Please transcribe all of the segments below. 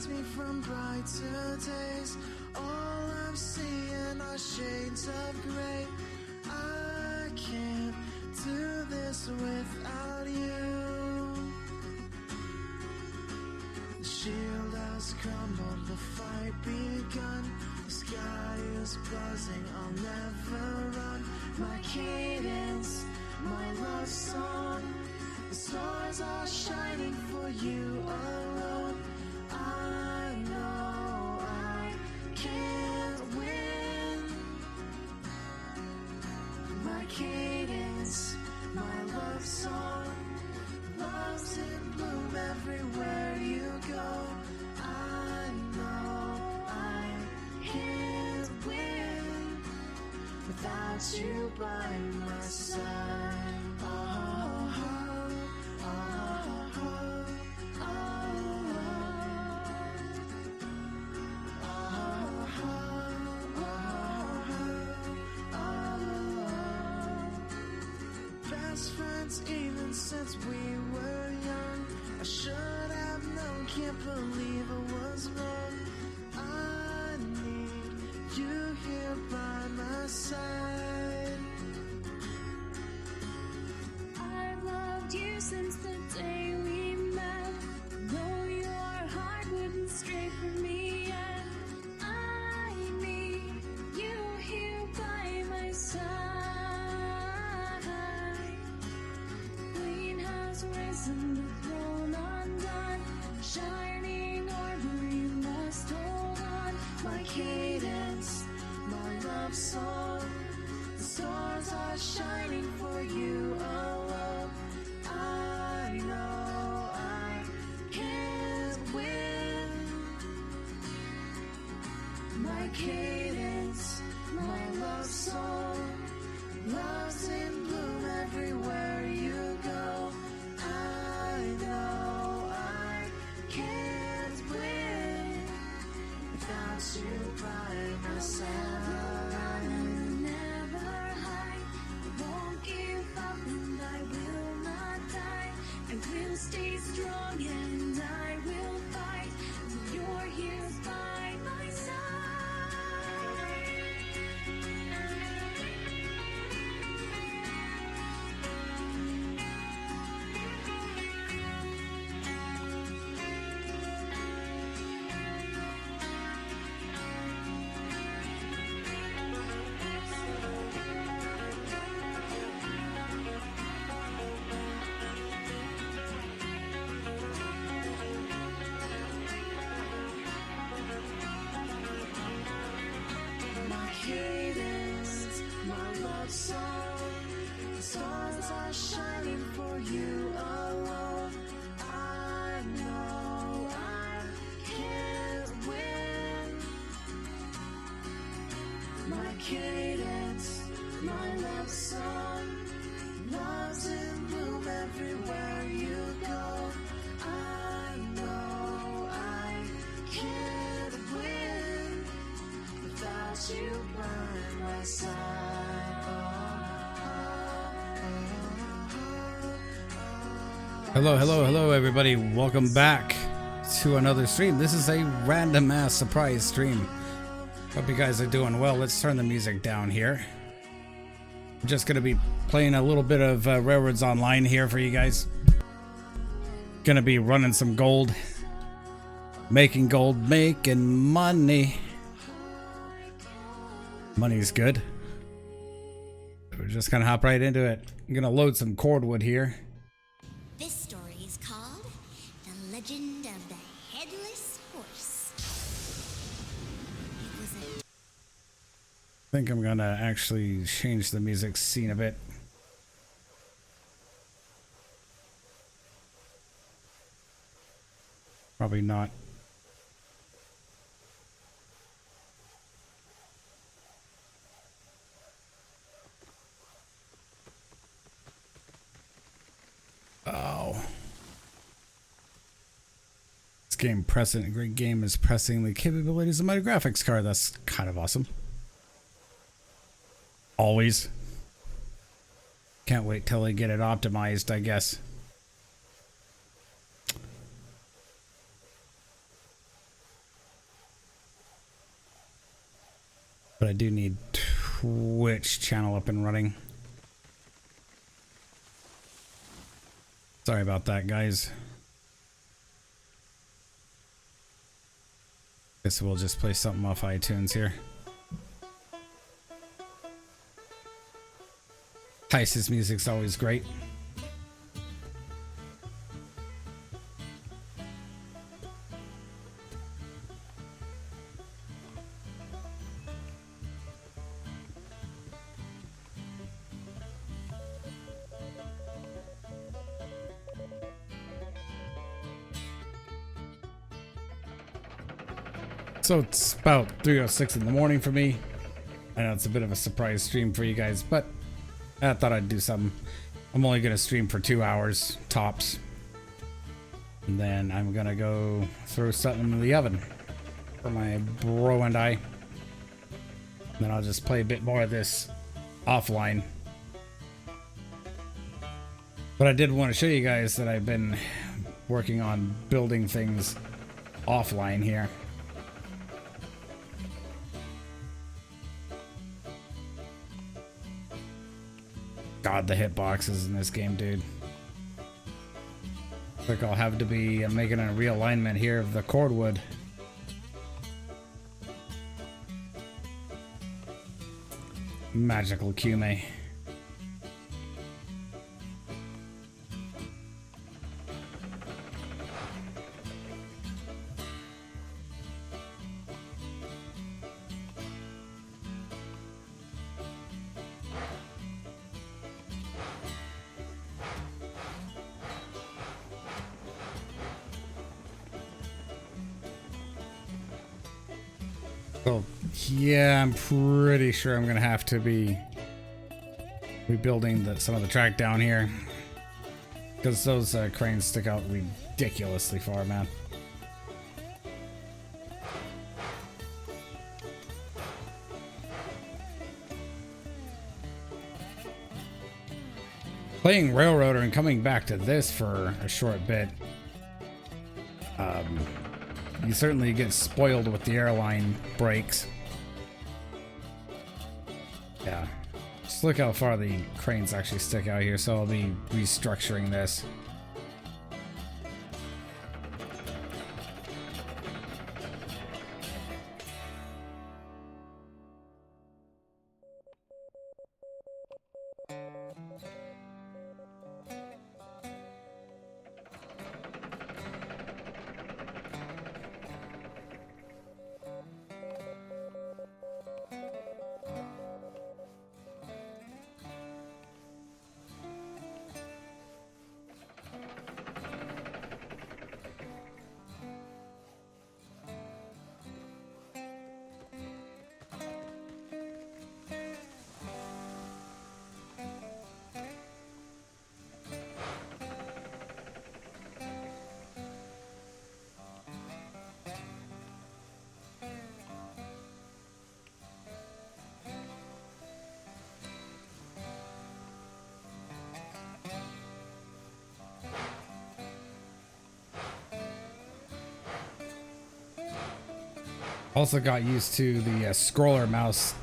reminds me from brighter days. All I'm seeing are shades of gray. I can't do this without you. The shield has crumbled, the fight begun. The sky is buzzing, I'll never run. My cadence, my love song. The stars are shining for you alone. I know I can't win. My cadence, my love song. Love's in bloom everywhere you go. I know I can't win without you by my side. Best friends even since we were young. I should have known, can't believe I was wrong. I need you here by my side. I've loved you since the day we met. Though your heart wouldn't stray from me yet. I need you here by my side. Queen has risen, the throne undone. Shining armor, you must hold on. My cadence, my love song. The stars are shining for you alone. I know I can't win. My cadence, my love song. Love's in bloom everywhere you go. I know I can't win without you by my side. Never hide, I won't give up and I will not die. I will stay strong and I will fight till you're here by my side. My cadence, my love song. The stars are shining for you alone. I know I can't win. My cadence, my love song. Love's in bloom everywhere you go. I know I can't win without you by my side. Hello, everybody. Welcome back to another stream. This is a random ass surprise stream. Hope you guys are doing well. Let's turn the music down here. I'm just gonna be playing a little bit of Railroads Online here for you guys. Gonna be running some gold. Making gold, making money. Money's good. We're just gonna hop right into it. I'm gonna load some cordwood here. This story is called The Legend of the Headless Horse. It was a I think I'm gonna actually change the music scene a bit. Probably not. Oh. This great game is pressing the capabilities of my graphics card. That's kind of awesome. Always. Can't wait till they get it optimized, I guess. But I do need Twitch channel up and running. Sorry about that, guys. Guess we'll just play something off iTunes here. Heist's music's always great. So it's about 3:06 in the morning for me. I know it's a bit of a surprise stream for you guys, but I thought I'd do something. I'm only going to stream for 2 hours, tops. And then I'm going to go throw something in the oven for my bro and I. And then I'll just play a bit more of this offline. But I did want to show you guys that I've been working on building things offline here. God, the hitboxes in this game, dude. Looks like I'll have to be making a realignment here of the cordwood. Magical Kume. So, yeah, I'm pretty sure I'm gonna have to be rebuilding some of the track down here, because those cranes stick out ridiculously far, man. Playing Railroader and coming back to this for a short bit, you certainly get spoiled with the airline brakes. Yeah. Just look how far the cranes actually stick out here, so I'll be restructuring this. Also got used to the scroller mouse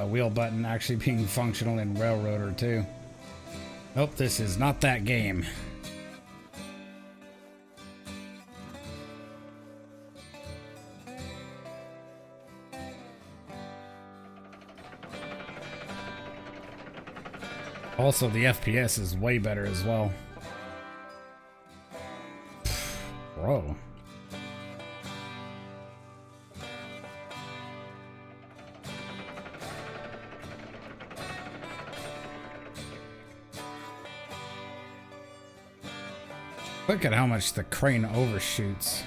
wheel button actually being functional in Railroader too. Nope, this is not that game. Also, the FPS is way better as well. Bro. Look at how much the crane overshoots.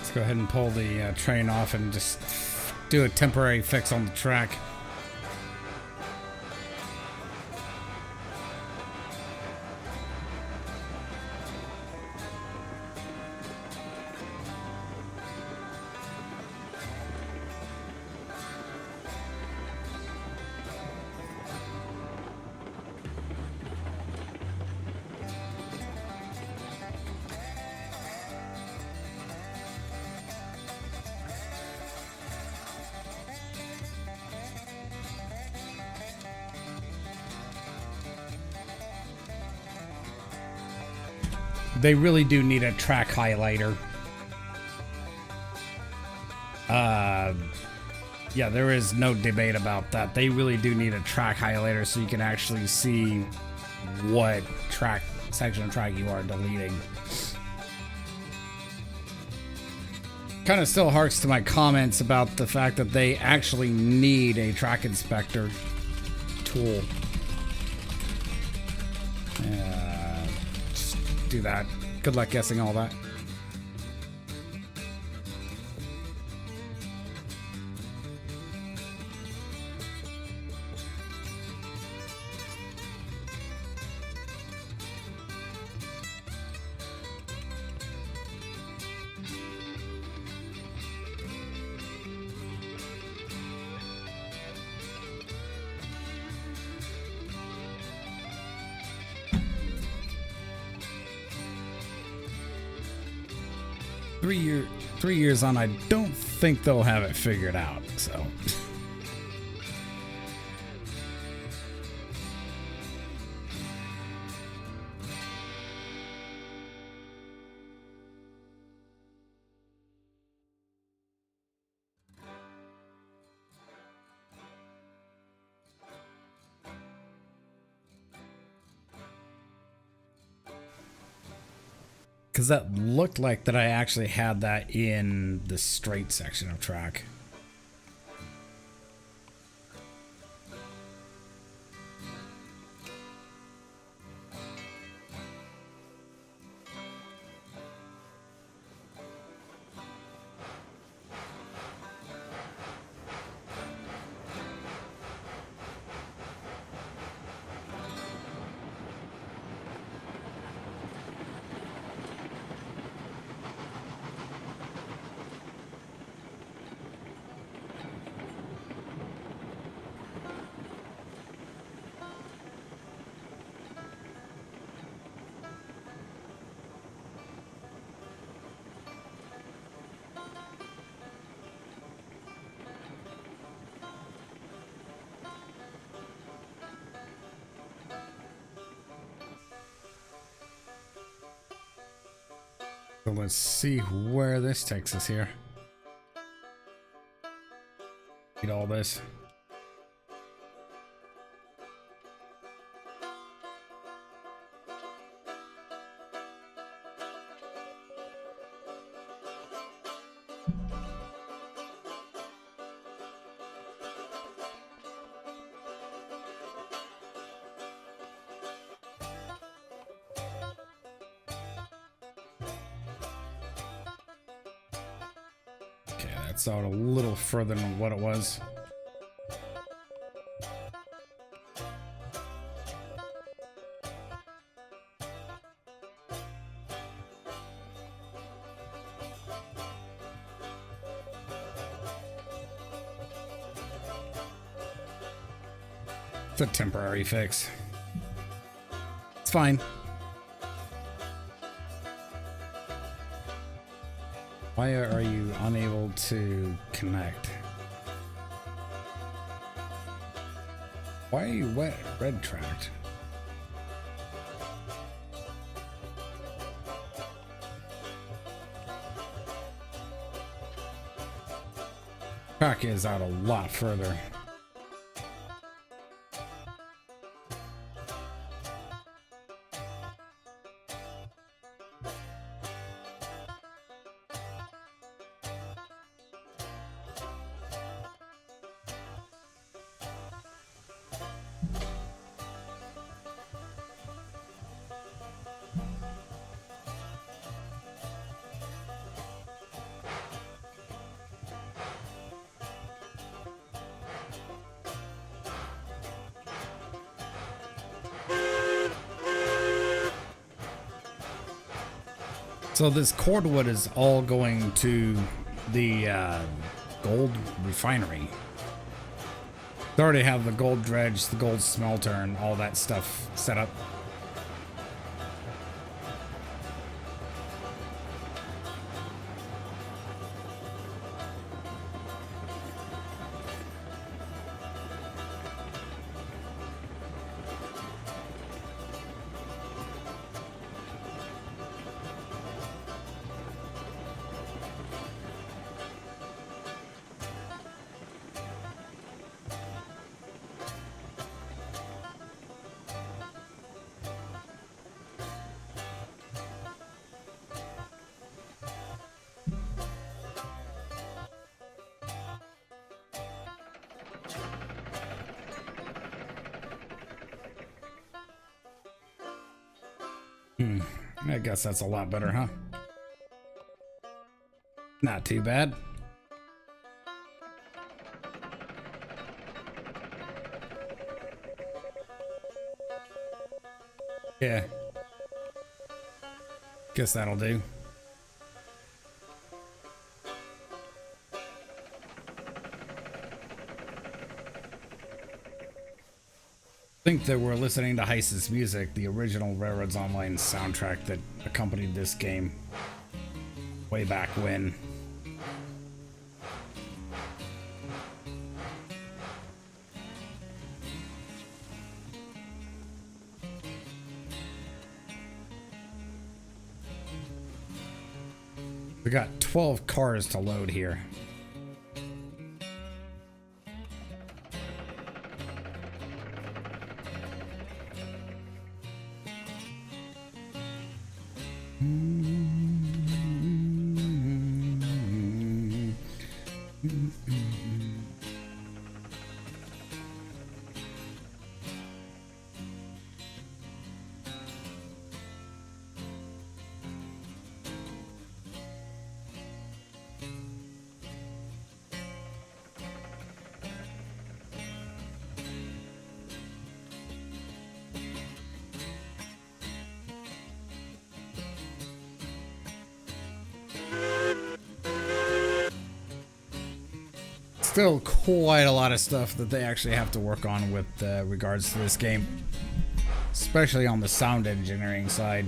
Let's go ahead and pull the train off and just do a temporary fix on the track. they really do need a track highlighter. Yeah, there is no debate about that. They really do need a track highlighter so you can actually see what track section of track you are deleting. Kind of still harks to my comments about the fact that they actually need a track inspector tool. Just do that. Good luck guessing all that. Three years on, I don't think they'll have it figured out, so. Because that looked like that I actually had that in the straight section of track. So let's see where this takes us here. Read all this. That's out a little further than what it was. It's a temporary fix. It's fine. Why are you unable to connect? Why are you red tracked? Track is out a lot further. So this cordwood is all going to the gold refinery. They already have the gold dredge, the gold smelter, and all that stuff set up. I guess that's a lot better, huh? Not too bad. Yeah. Guess that'll do. I think that we're listening to Heist's music, the original Railroads Online soundtrack that accompanied this game way back when. We got 12 cars to load here. Still quite a lot of stuff that they actually have to work on with regards to this game, especially on the sound engineering side.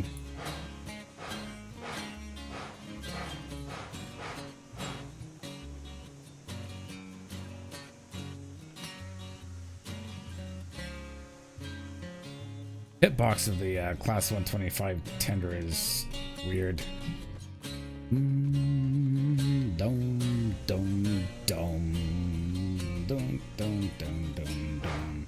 Hitbox of the Class 125 tender is weird. Dum dum dum dum dum dum dum dum.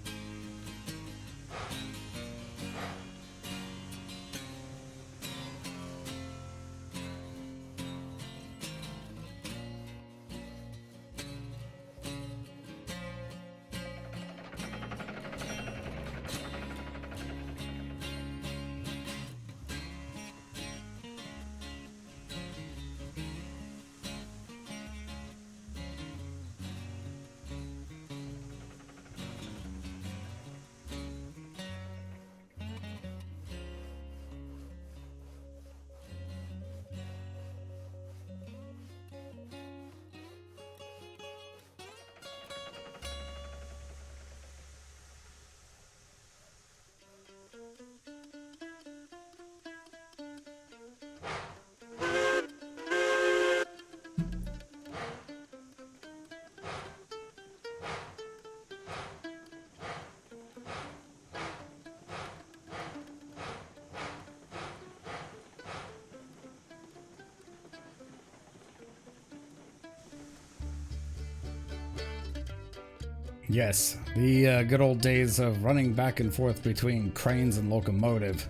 Yes, the good old days of running back and forth between cranes and locomotive.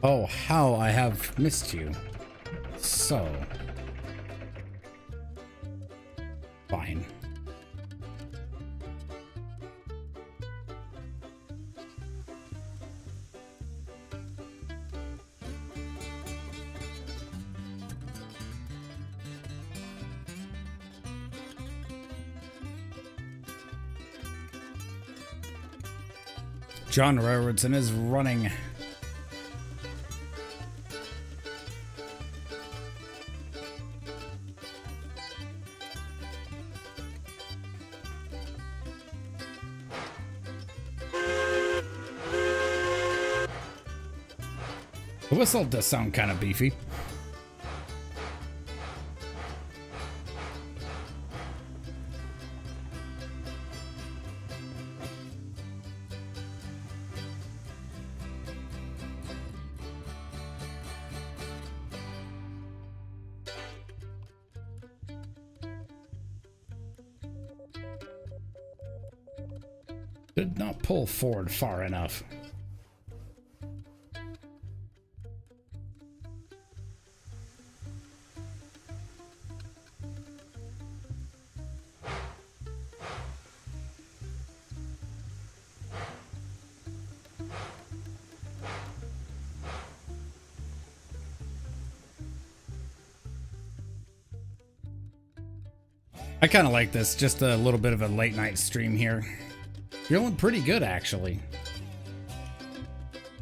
Oh, how I have missed you. So. Fine. John Railroadson is running. The whistle does sound kind of beefy. Did not pull forward far enough. I kind of like this, just a little bit of a late night stream here. Feeling pretty good, actually.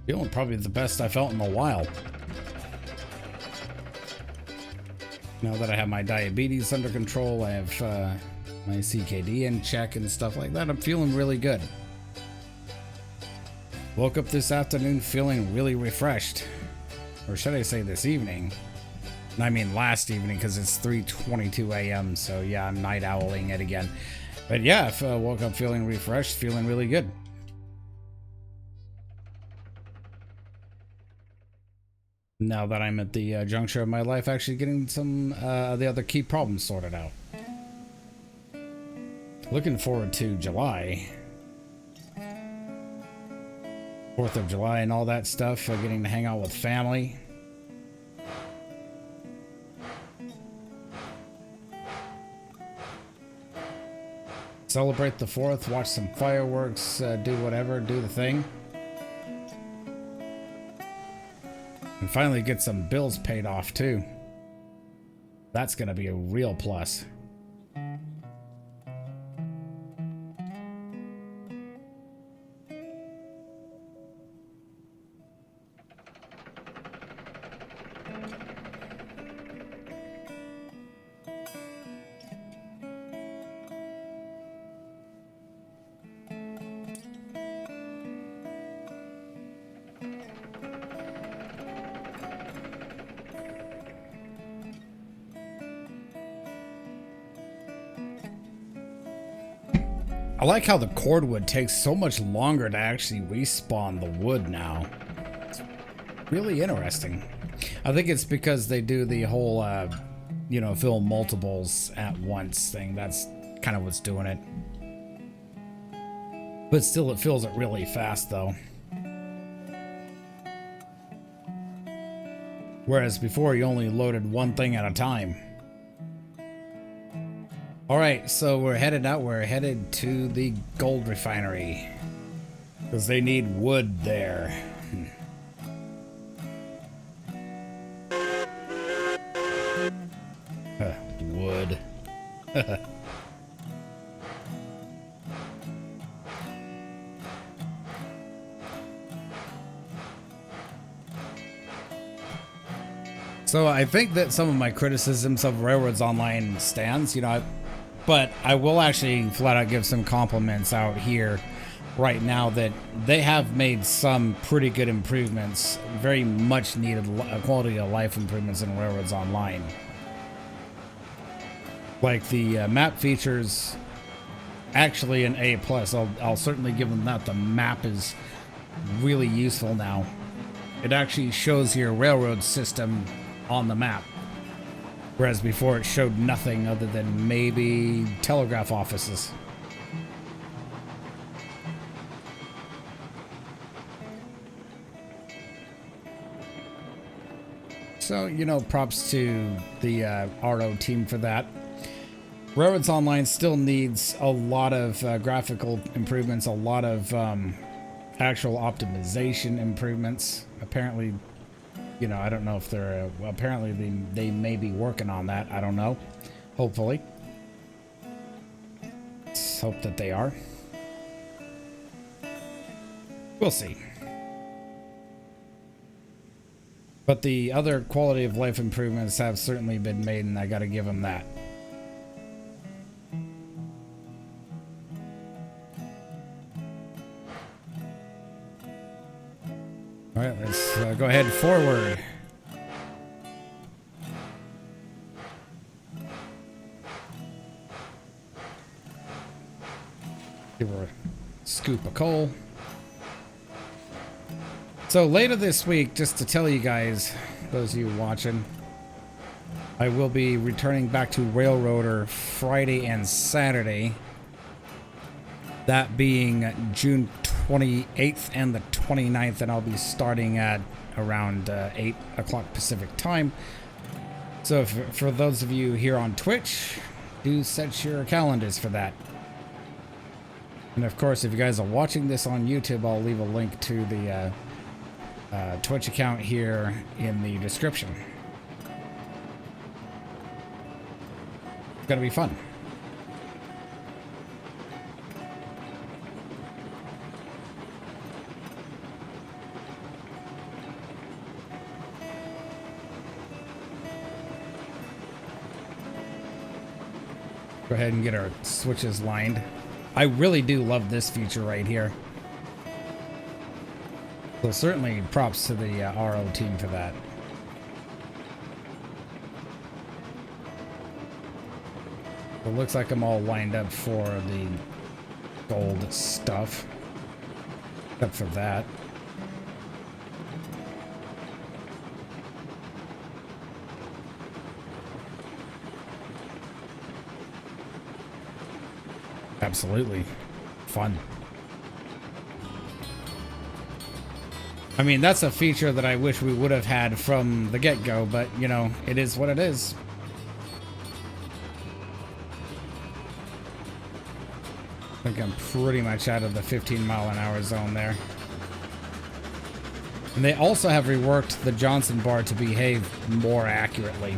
Feeling probably the best I felt in a while. Now that I have my diabetes under control, I have my CKD in check and stuff like that, I'm feeling really good. Woke up this afternoon feeling really refreshed. Or should I say this evening? I mean last evening, because it's 3:22 a.m. So yeah, I'm night owling it again. But yeah, I woke up feeling refreshed, feeling really good. Now that I'm at the juncture of my life actually getting some of the other key problems sorted out. Looking forward to July. 4th of July and all that stuff, getting to hang out with family. Celebrate the 4th, watch some fireworks, do whatever, do the thing. And finally get some bills paid off too. That's gonna be a real plus. I like how the cordwood takes so much longer to actually respawn the wood now. It's really interesting. I think it's because they do the whole, you know, fill multiples at once thing. That's kind of what's doing it. But still, it fills it really fast, though. Whereas before, you only loaded one thing at a time. Alright, so we're headed out. We're headed to the gold refinery. Because they need wood there. Wood. So I think that some of my criticisms of Railroads Online stands, you know, but I will actually flat out give some compliments out here right now that they have made some pretty good improvements, very much needed quality of life improvements in Railroads Online. Like the map features, actually an A+. I'll certainly give them that. The map is really useful now. It actually shows your railroad system on the map. Whereas before it showed nothing other than maybe telegraph offices. So, you know, props to the RO team for that. Railroads Online still needs a lot of graphical improvements, a lot of actual optimization improvements. Apparently, you know, I don't know if they're apparently they may be working on that. I don't know. Hopefully. Let's hope that they are. We'll see. But the other quality of life improvements have certainly been made, and I got to give them that. All right, let's go ahead forward. Give her a scoop of coal. So later this week, just to tell you guys, those of you watching, I will be returning back to Railroader Friday and Saturday. That being June 28th and the 29th, and I'll be starting at around 8 o'clock Pacific time. So for those of you here on Twitch, do set your calendars for that. And of course, if you guys are watching this on YouTube, I'll leave a link to the Twitch account here in the description. It's gonna be fun. Go ahead and get our switches lined. I really do love this feature right here. So certainly props to the RO team for that. It looks like I'm all lined up for the gold stuff. Except for that. Absolutely. Fun. I mean, that's a feature that I wish we would have had from the get-go, but, you know, it is what it is. I think I'm pretty much out of the 15-mile-an-hour zone there. And they also have reworked the Johnson bar to behave more accurately.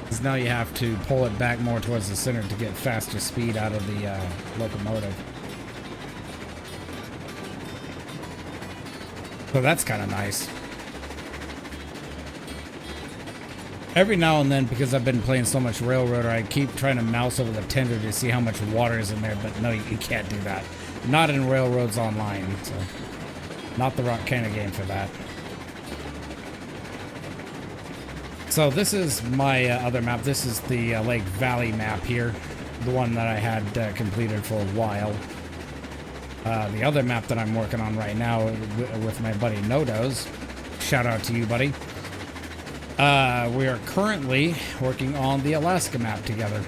Because now you have to pull it back more towards the center to get faster speed out of the locomotive. So that's kind of nice. Every now and then, because I've been playing so much Railroader, I keep trying to mouse over the tender to see how much water is in there, but no, you can't do that. Not in Railroads Online, so not the right kind of game for that. So this is my other map. This is the Lake Valley map here, the one that I had completed for a while. The other map that I'm working on right now with my buddy Nodos, shout out to you, buddy. We are currently working on the Alaska map together.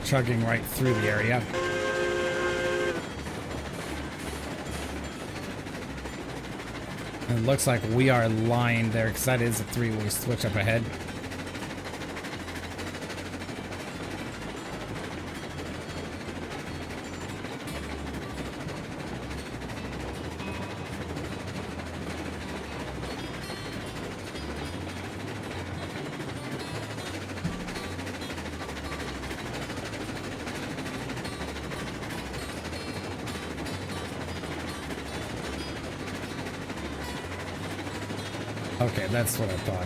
Chugging right through the area. It looks like we are lined there because that is a three-way switch up ahead. Okay, that's what I thought.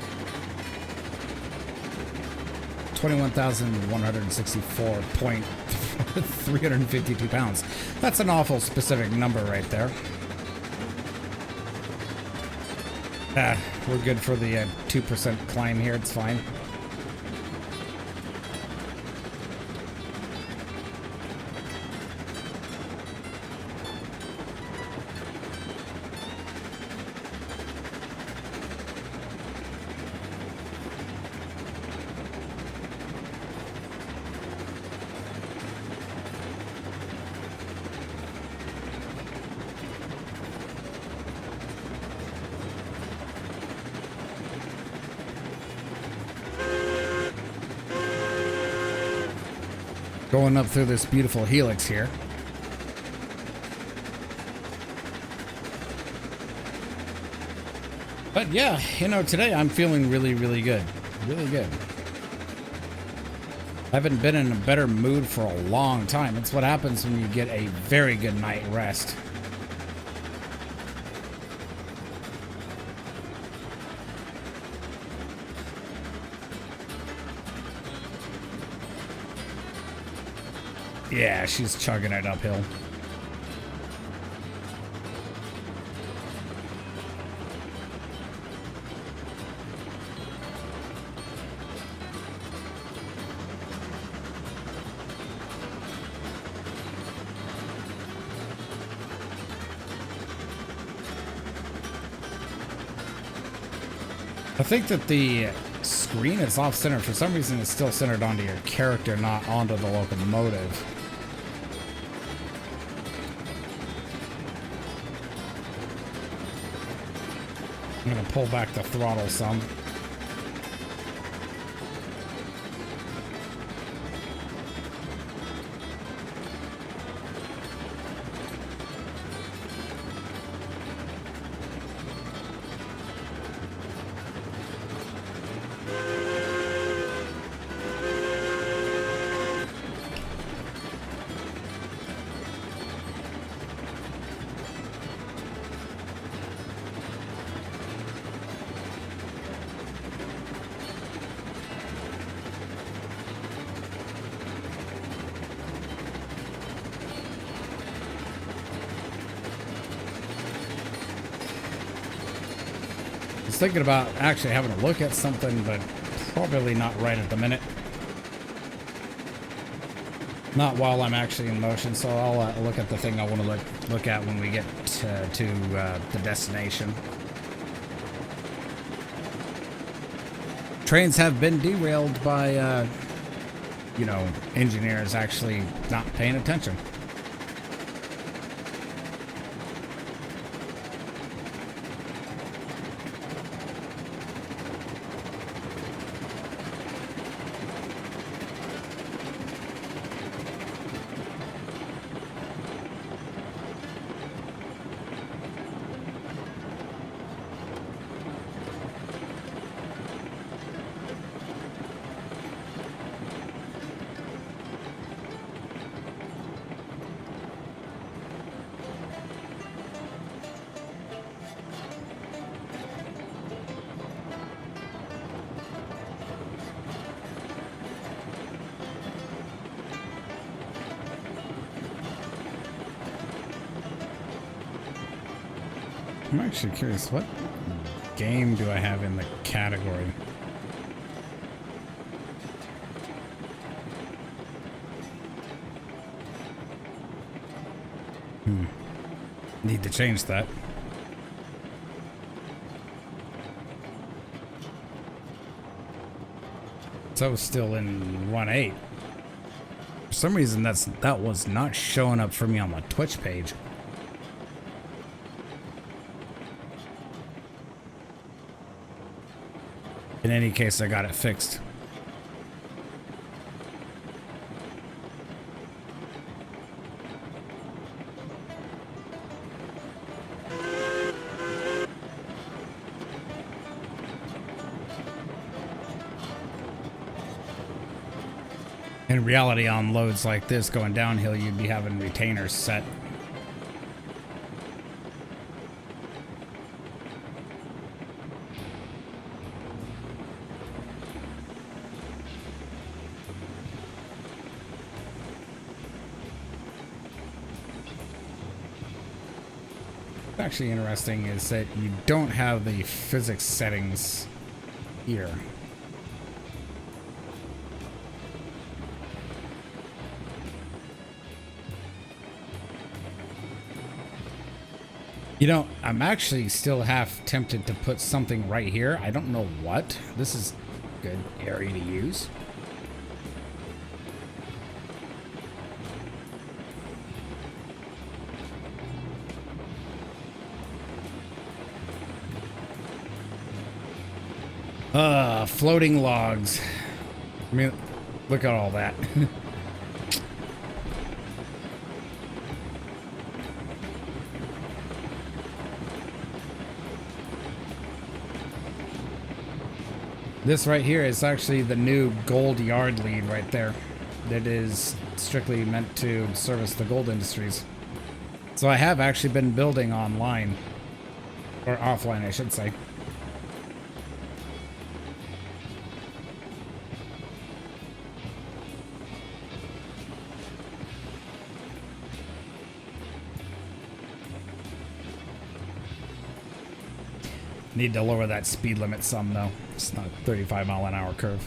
21,164.352 pounds. That's an awful specific number right there. We're good for the 2% climb here. It's fine. Going up through this beautiful helix here. But yeah, you know, today I'm feeling really, really good. Really good. I haven't been in a better mood for a long time. It's what happens when you get a very good night rest. Yeah, she's chugging it uphill. I think that the screen is off center. For some reason, it's still centered onto your character, not onto the locomotive. I'm going to pull back the throttle some. was thinking about actually having a look at something, but probably not right at the minute. Not while I'm actually in motion, so I'll look at the thing I want to look at when we get to the destination. Trains have been derailed by, you know, engineers actually not paying attention. I'm actually curious, what game do I have in the category? Need to change that. So still in 1.8. For some reason that was not showing up for me on my Twitch page. In any case, I got it fixed. In reality, on loads like this going downhill, you'd be having retainers set. Actually interesting is that you don't have the physics settings here. You know, I'm actually still half tempted to put something right here. I don't know what. This is a good area to use. Floating logs. I mean, look at all that. This right here is actually the new gold yard lead right there. That is strictly meant to service the gold industries. So I have actually been building online. Or offline, I should say. Need to lower that speed limit some though. It's not a 35-mile-an-hour curve.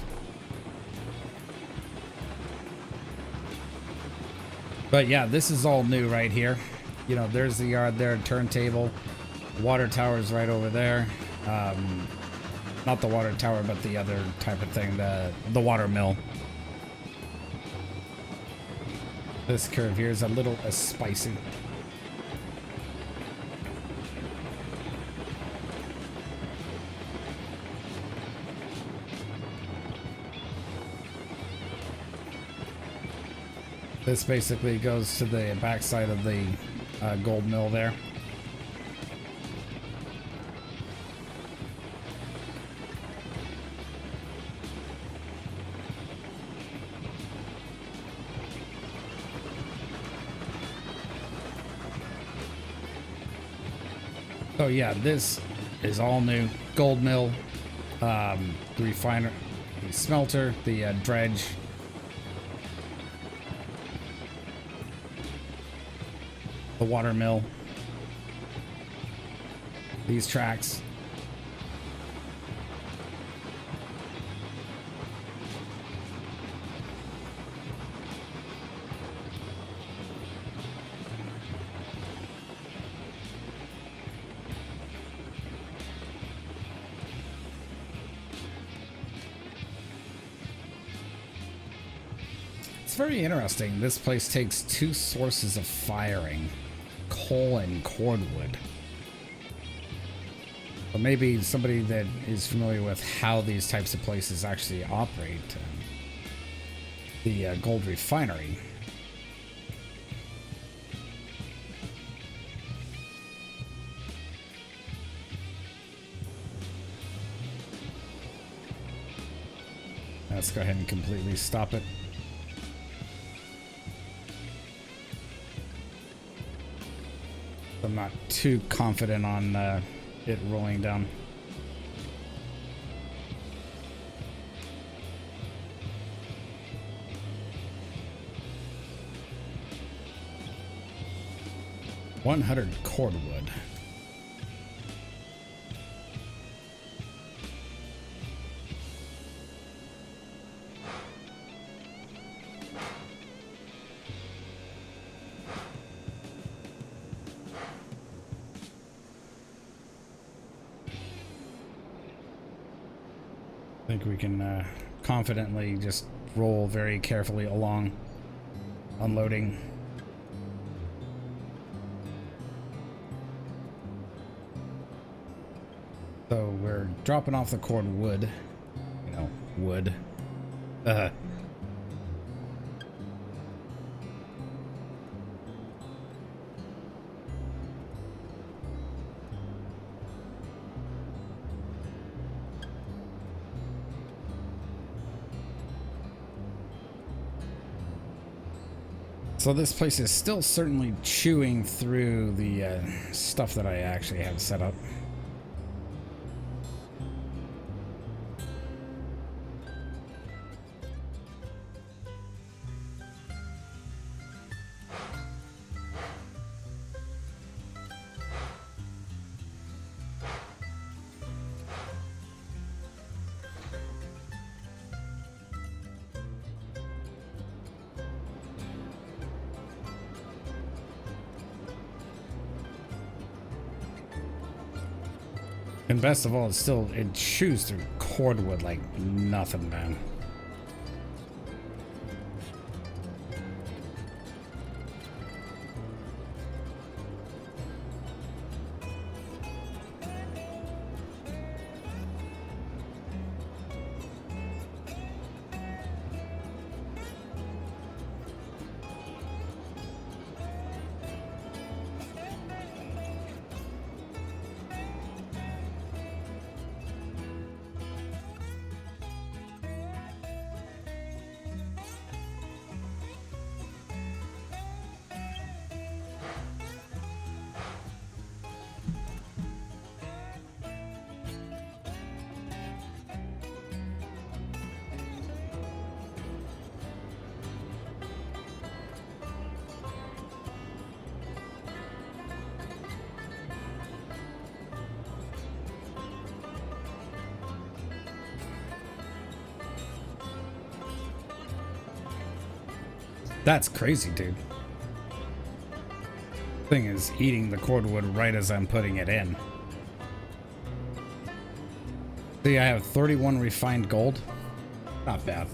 But yeah, this is all new right here. You know, there's the yard there, turntable. Water tower's right over there. Not the water tower, but the other type of thing, the water mill. This curve here is a little spicy. This basically goes to the backside of the gold mill there. So yeah, this is all new. Gold mill, the refiner, the smelter, the dredge. The water mill, these tracks, very interesting. This place takes two sources of firing, coal and cordwood. But maybe somebody that is familiar with how these types of places actually operate. The gold refinery. Let's go ahead and completely stop it. I'm not too confident on it rolling down. $100 cordwood. I think we can confidently just roll very carefully along, unloading. So we're dropping off the cordwood, you know, wood. So this place is still certainly chewing through the stuff that I actually have set up. And best of all, it chews through cordwood like nothing, man. That's crazy, dude. Thing is eating the cordwood right as I'm putting it in. See, I have 31 refined gold. Not bad.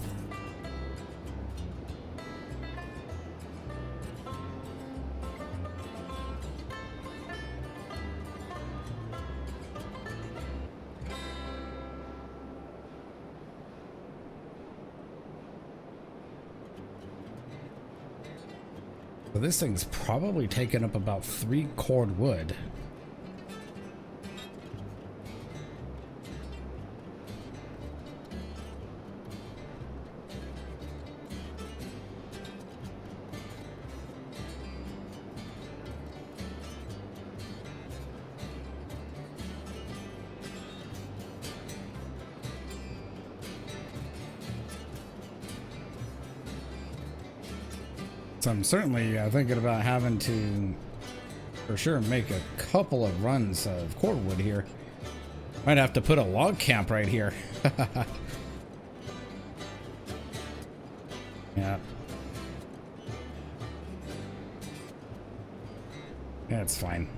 So this thing's probably taken up about 3 cord wood. So I'm certainly thinking about having to, for sure, make a couple of runs of cordwood here. Might have to put a log camp right here. Yeah. Yeah, it's fine.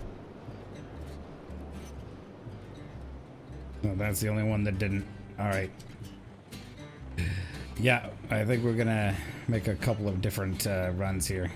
No, that's the only one that didn't. All right. Yeah, I think we're gonna make a couple of different runs here.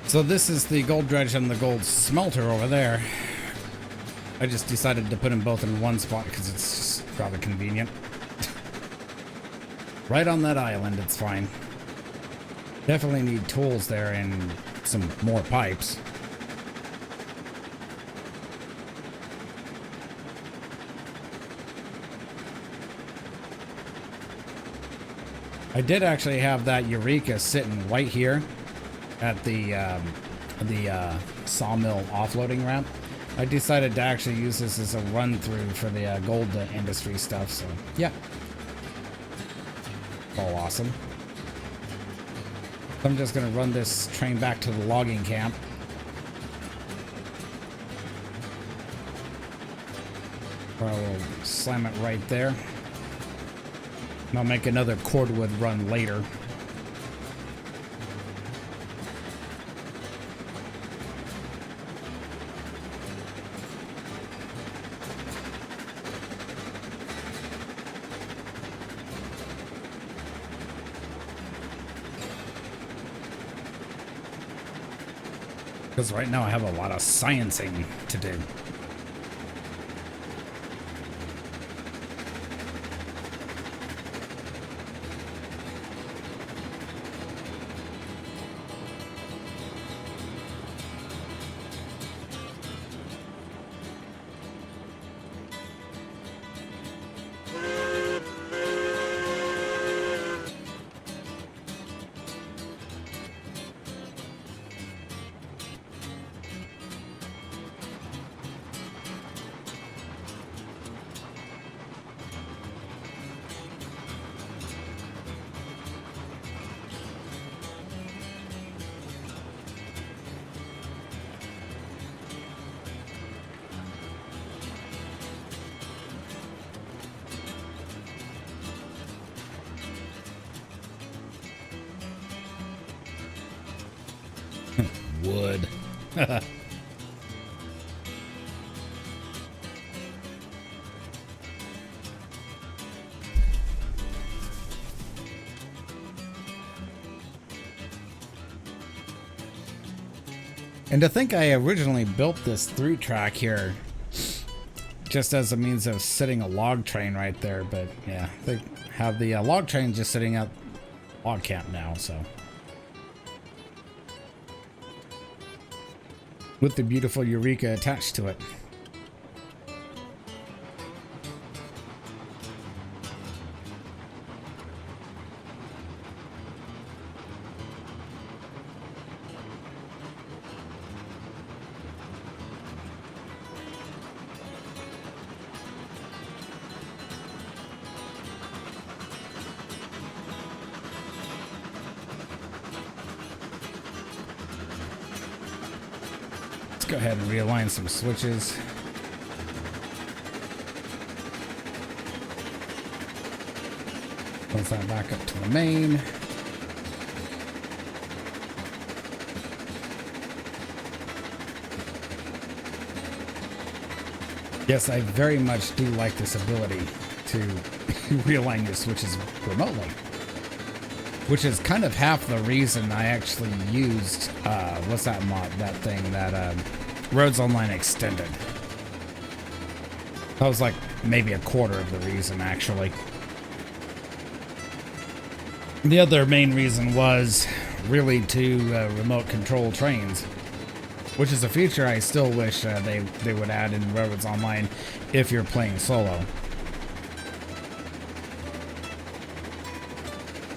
So this is the gold dredge and the gold smelter over there. I just decided to put them both in one spot because it's just rather convenient. Right on that island, it's fine. Definitely need tools there and some more pipes. I did actually have that Eureka sitting right here at the sawmill offloading ramp. I decided to actually use this as a run through for the gold industry stuff, so yeah. All awesome. I'm just gonna run this train back to the logging camp. I will slam it right there. And I'll make another cordwood run later. Because right now I have a lot of sciencing to do. Wood. And to think I originally built this through track here just as a means of sitting a log train right there, but yeah, they have the log train just sitting at log camp now, so. With the beautiful Eureka attached to it. Go ahead and realign some switches. Once that back up to the main. Yes, I very much do like this ability to realign your switches remotely. Which is kind of half the reason I actually used, what's that mod, that thing, that Roads Online Extended. That was like maybe a quarter of the reason, actually. The other main reason was really to remote control trains, which is a feature I still wish they would add in Roads Online if you're playing solo.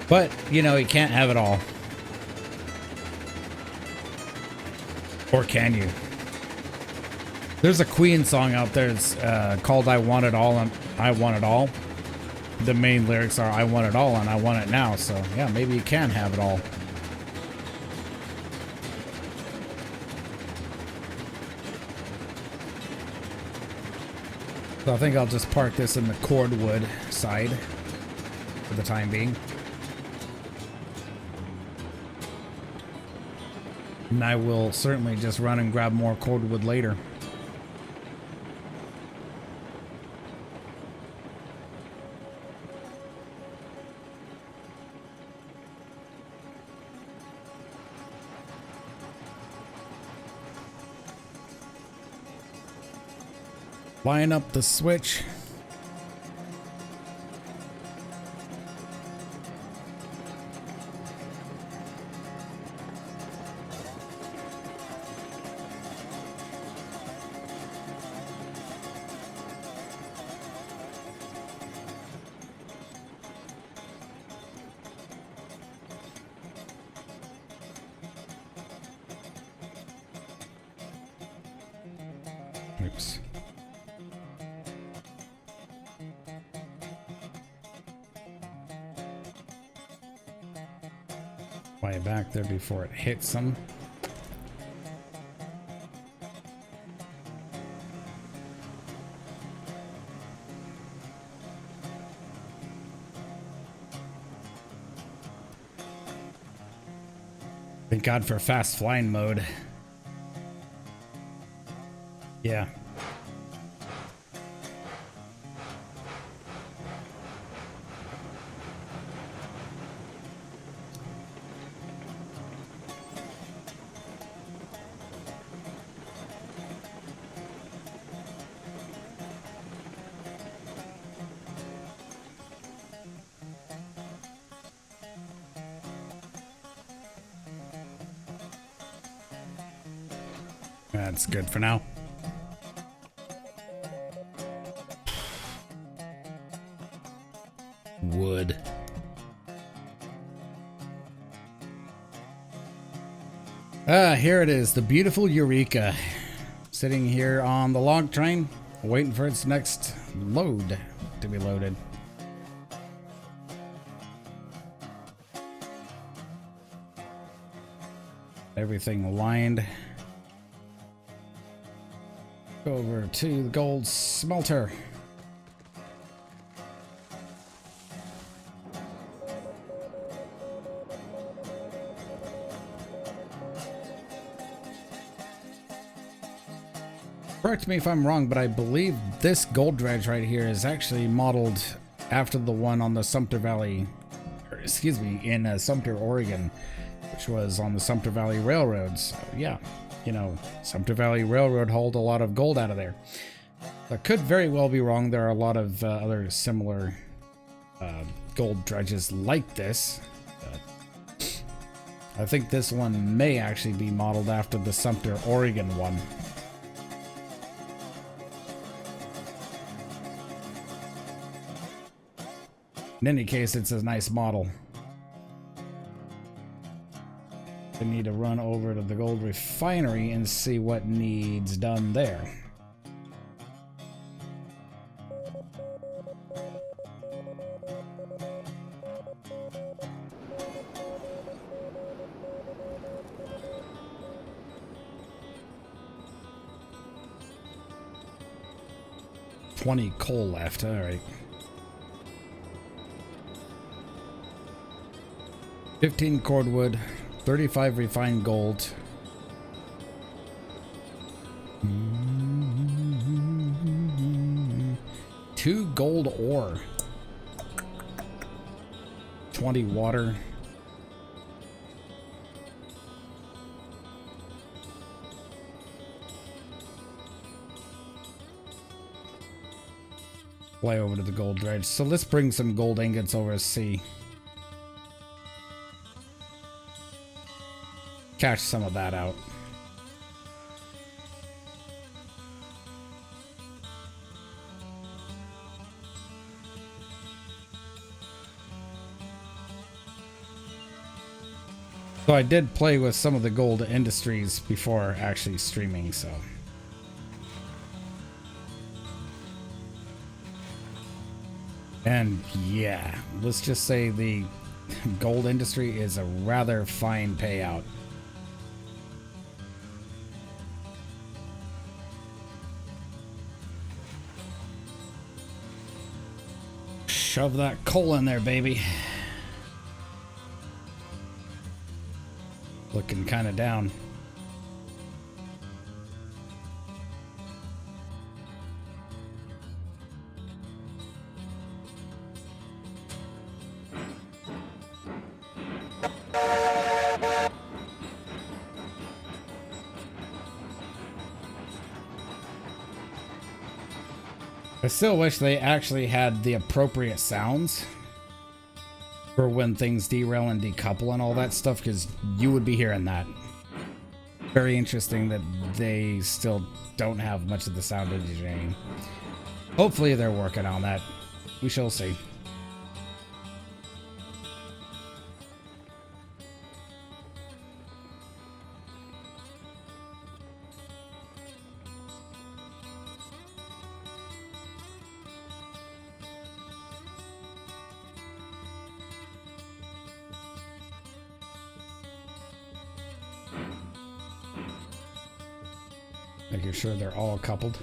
But, you know, you can't have it all. Or can you? There's a Queen song out there. It's called I Want It All and I Want It All. The main lyrics are I want it all and I want it now. So yeah, maybe you can have it all. So I think I'll just park this in the cordwood side for the time being. And I will certainly just run and grab more cordwood later. Line up the switch. Oops. Way back there before it hits them. Thank God for fast flying mode. Yeah. That's good for now. Wood. Here it is, the beautiful Eureka. Sitting here on the log train, waiting for its next load to be loaded. Everything lined. Go over to the gold smelter. Correct me if I'm wrong, but I believe this gold dredge right here is actually modeled after the one on the Sumter Valley, or excuse me, in Sumter, Oregon, which was on the Sumter Valley Railroad. So yeah, you know, Sumter Valley Railroad hauled a lot of gold out of there. I could very well be wrong. There are a lot of other similar gold dredges like this. But I think this one may actually be modeled after the Sumter, Oregon one. In any case, it's a nice model. We need to run over to the gold refinery and see what needs done there. $20 coal left, all right. 15 cordwood, 35 refined gold. Two gold ore. 20 water. Fly over to the gold dredge. So let's bring some gold ingots over to sea. Catch some of that out. So I did play with some of the gold industries before actually streaming, so And yeah, let's just say the gold industry is a rather fine payout. Shove that coal in there, baby. Looking kind of down. I still wish they actually had the appropriate sounds for when things derail and decouple and all that stuff, because you would be hearing that. Very interesting that they still don't have much of the sound engineering. Hopefully they're working on that. We shall see. Making sure they're all coupled.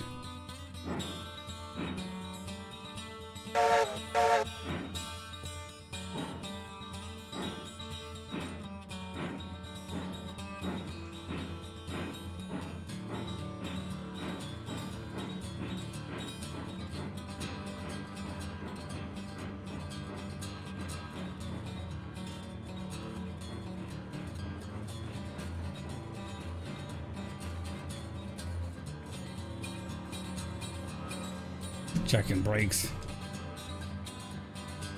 Checking brakes.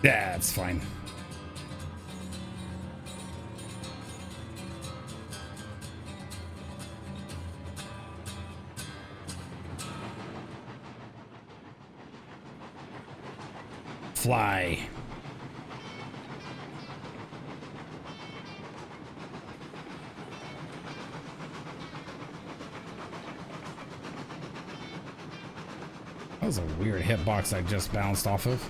Yeah, it's fine. Fly. That was a weird hitbox I just bounced off of.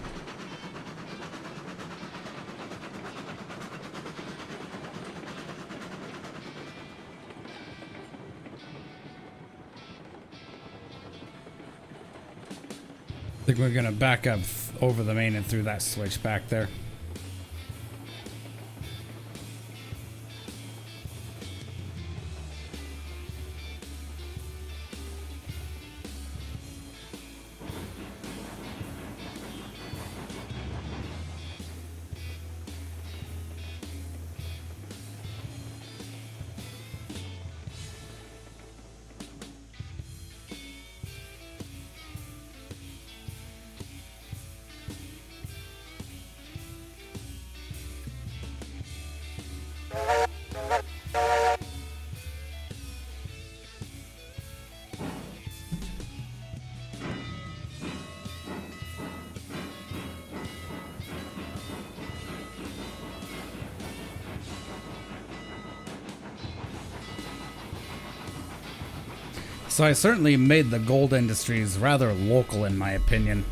I think we're gonna back up over the main and through that switch back there. So I certainly made the gold industries rather local in my opinion.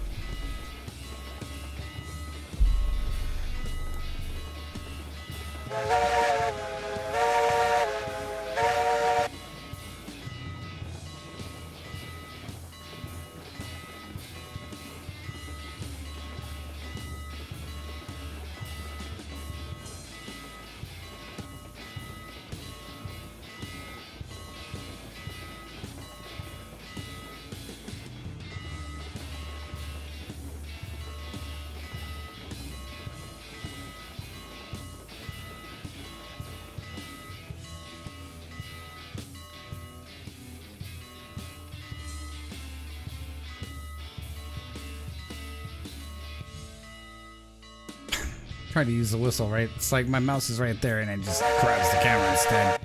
Trying to use the whistle, right? It's like my mouse is right there and it just grabs the camera instead.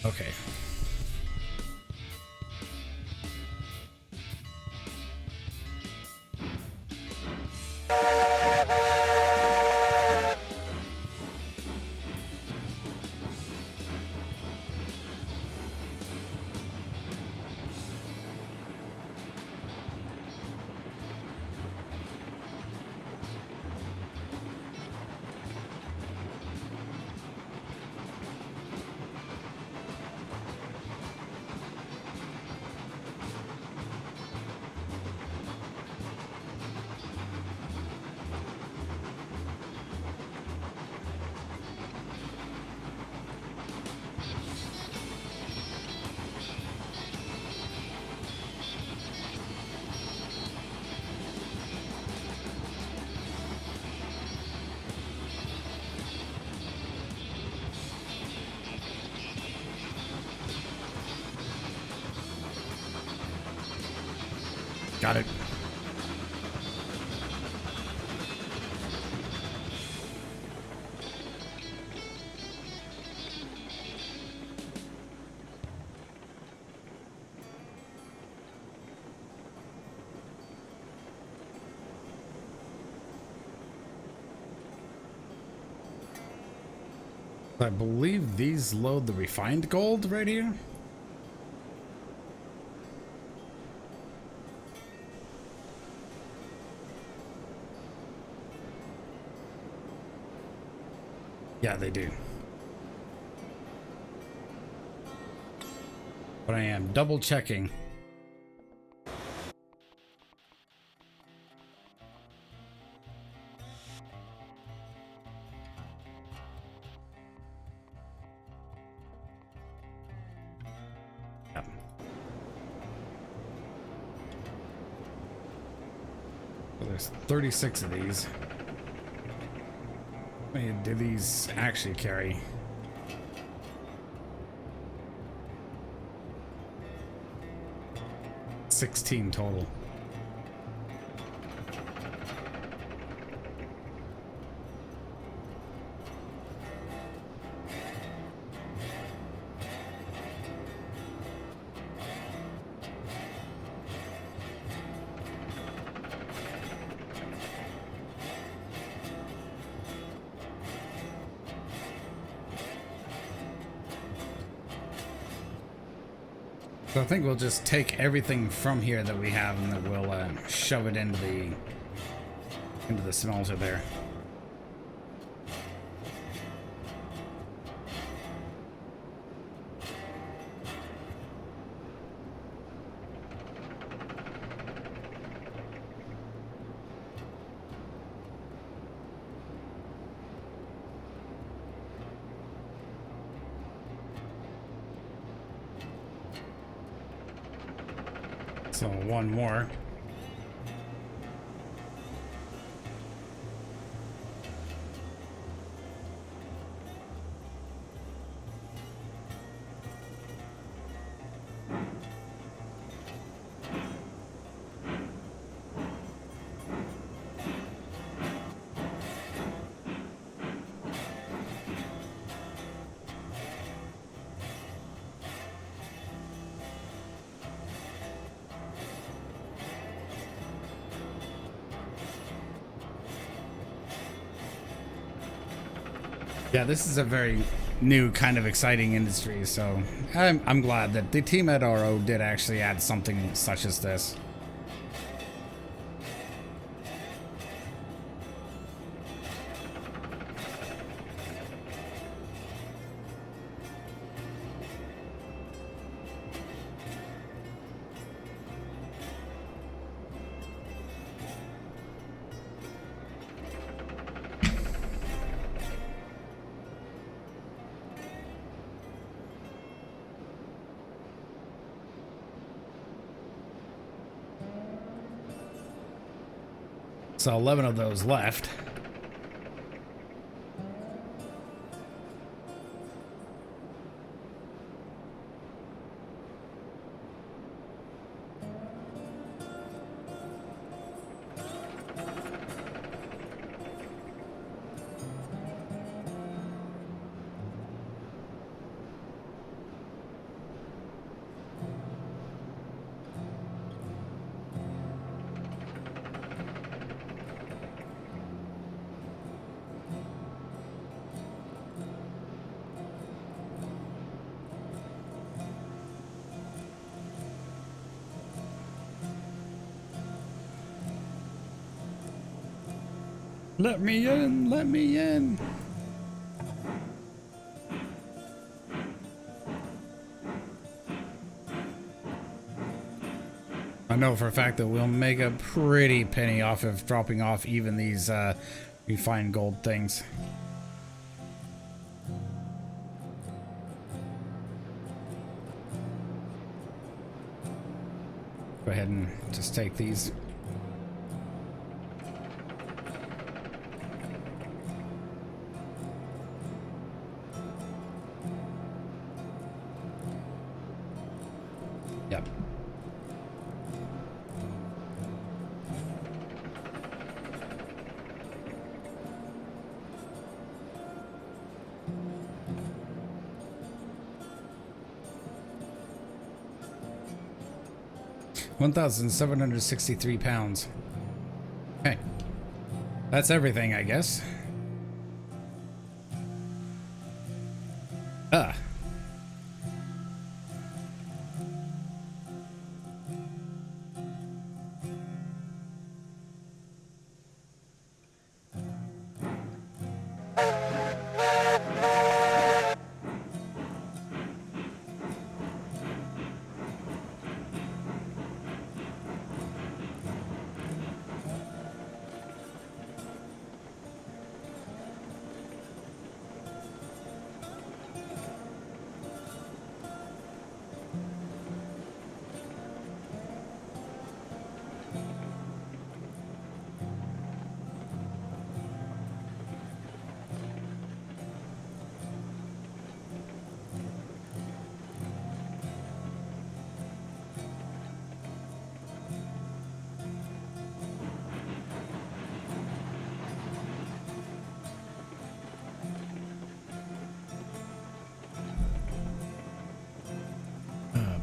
Okay. Got it. I believe these load the refined gold right here. Yeah, they do. But I am double checking. Yep. So there's 36 of these. How many do these actually carry? $16 total. So I think we'll just take everything from here that we have, and then we'll shove it into the smelter there. So one more. Yeah, this is a very new kind of exciting industry, so I'm glad that the team at RO did actually add something such as this. So 11 of those left. Let me in, let me in. I know for a fact that we'll make a pretty penny off of dropping off even these refined gold things. Go ahead and just take these. Yep. 1,763 pounds. Okay. That's everything, I guess. Ah.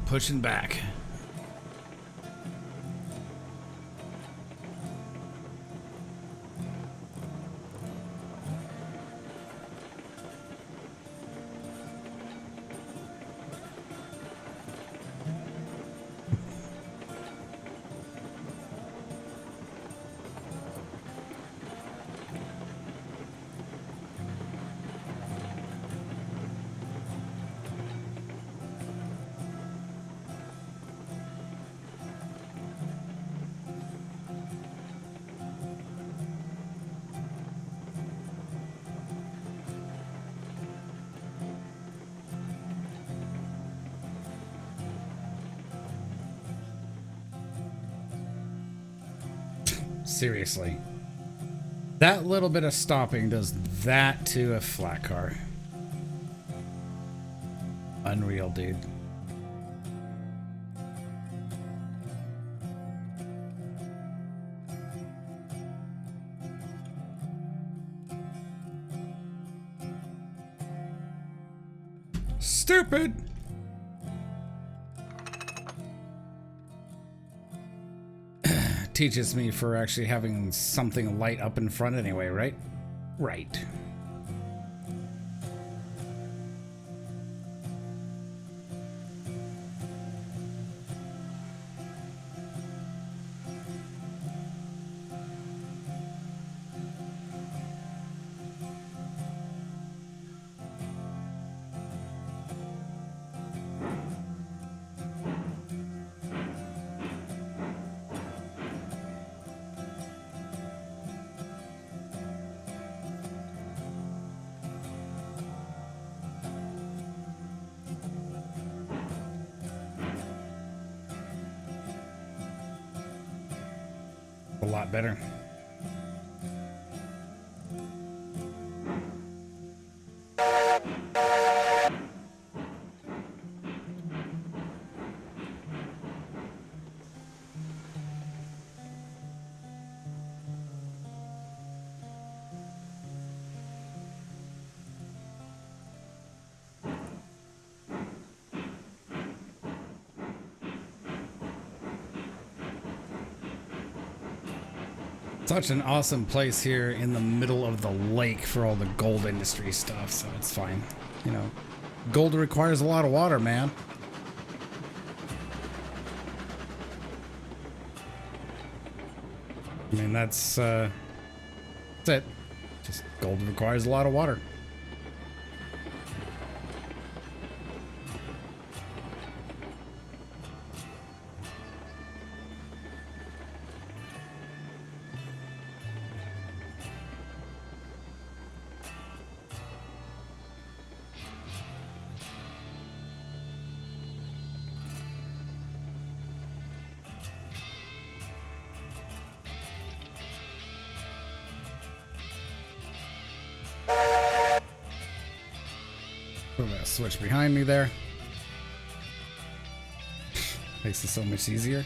Pushing back. Seriously. That little bit of stopping does that to a flat car. Unreal, dude. Stupid! Teaches me for actually having something light up in front anyway, right? Right. A lot better. Such an awesome place here in the middle of the lake for all the gold industry stuff, so it's fine. You know, gold requires a lot of water, man. I mean, that's it. Just gold requires a lot of water. Put that switch behind me there. Makes it so much easier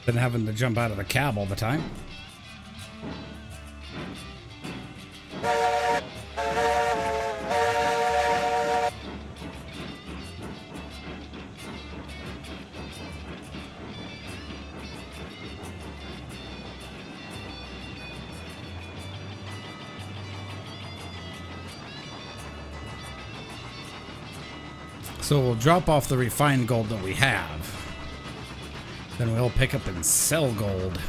than having to jump out of the cab all the time. So we'll drop off the refined gold that we have. Then we'll pick up and sell gold.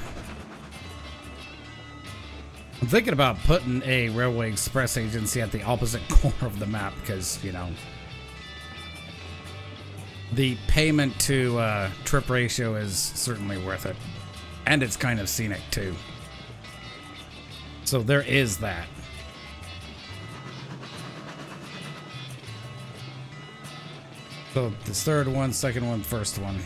I'm thinking about putting a Railway Express agency at the opposite corner of the map because, you know, the payment to trip ratio is certainly worth it. And it's kind of scenic too. So there is that. So this third one, second one, first one.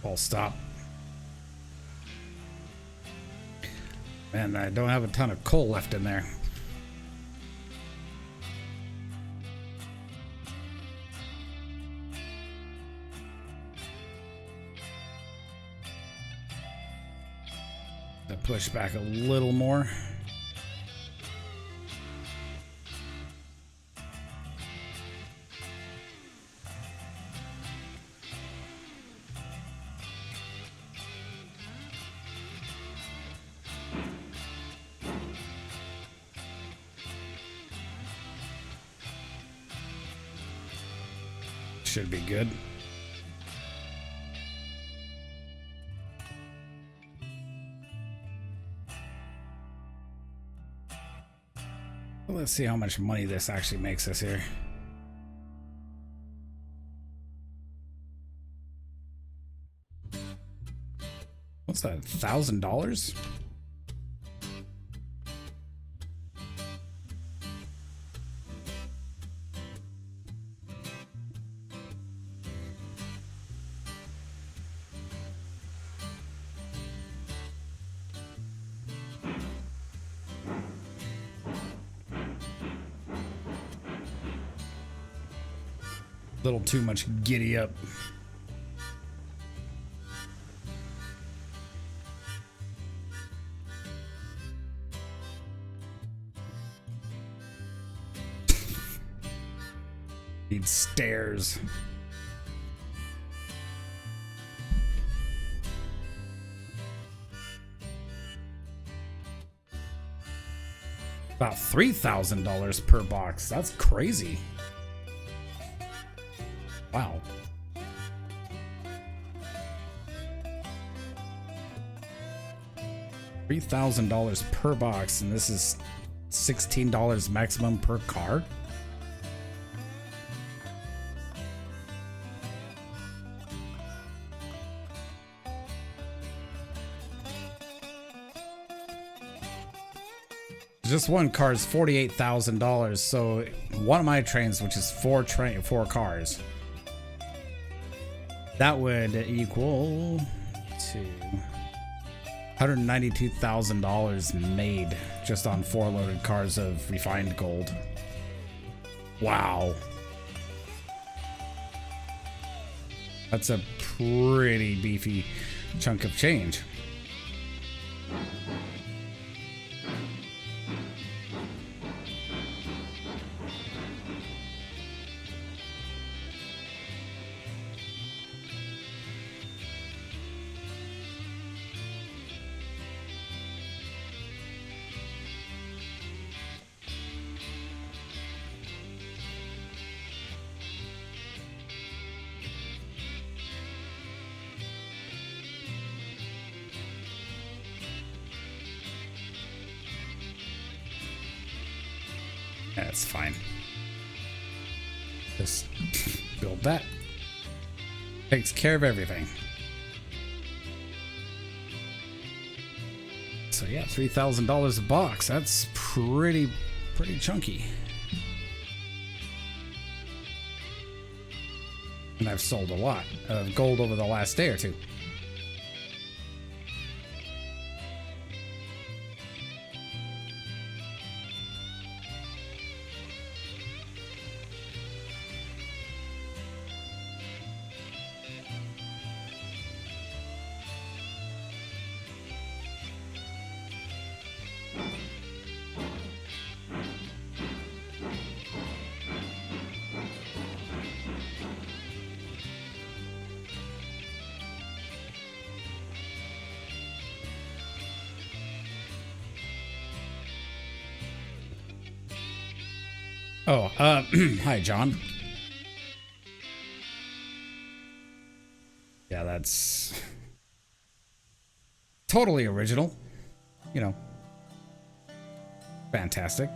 I'll stop. And I don't have a ton of coal left in there. Push back a little more. Should be good. Let's see how much money this actually makes us here. What's that, $1,000? Little too much giddy up. Need stairs. About $3,000 per box. That's crazy. Wow. $3,000 per box, and this is $16 maximum per car. Just one car is $48,000. So one of my trains, which is four cars, that would equal to $192,000 made just on 4 loaded cars of refined gold. Wow. That's a pretty beefy chunk of change. That's fine. Just build that. Takes care of everything. So yeah, $3,000 a box. That's pretty chunky. And I've sold a lot of gold over the last day or two. Oh, hi, John. Yeah, that's totally original. You know, fantastic.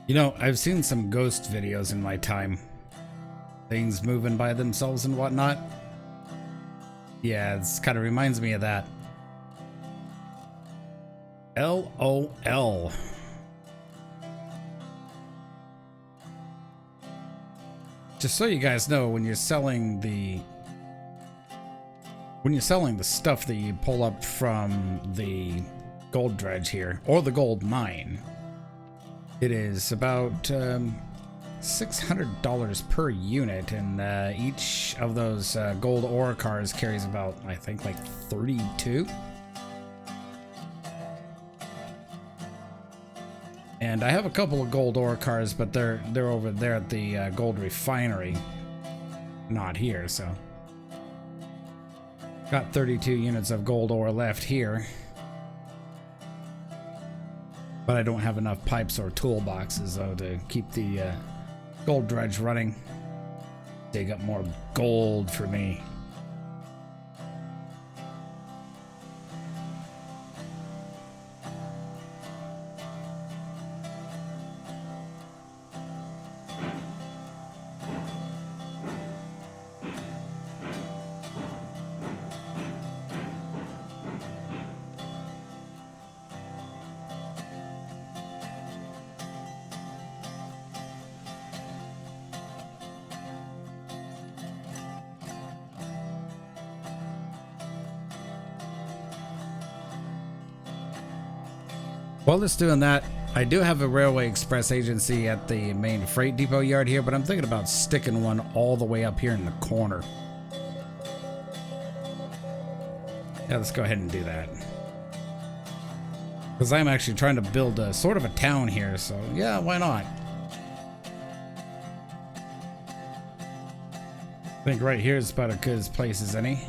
You know, I've seen some ghost videos in my time. Things moving by themselves and whatnot. Yeah, it kind of reminds me of that. LOL. Just so you guys know, when you're selling the stuff that you pull up from the gold dredge here, or the gold mine, it is about $600 per unit, and each of those gold ore cars carries about, I think, like 32. And I have a couple of gold ore cars, but they're over there at the gold refinery, not here. So got 32 units of gold ore left here. But I don't have enough pipes or toolboxes, though, to keep the gold dredge running. Dig up more gold for me. While it's doing that, I do have a Railway Express agency at the main freight depot yard here, but I'm thinking about sticking one all the way up here in the corner. Yeah, let's go ahead and do that. Because I'm actually trying to build a sort of a town here, so yeah, why not? I think right here is about as good a place as any.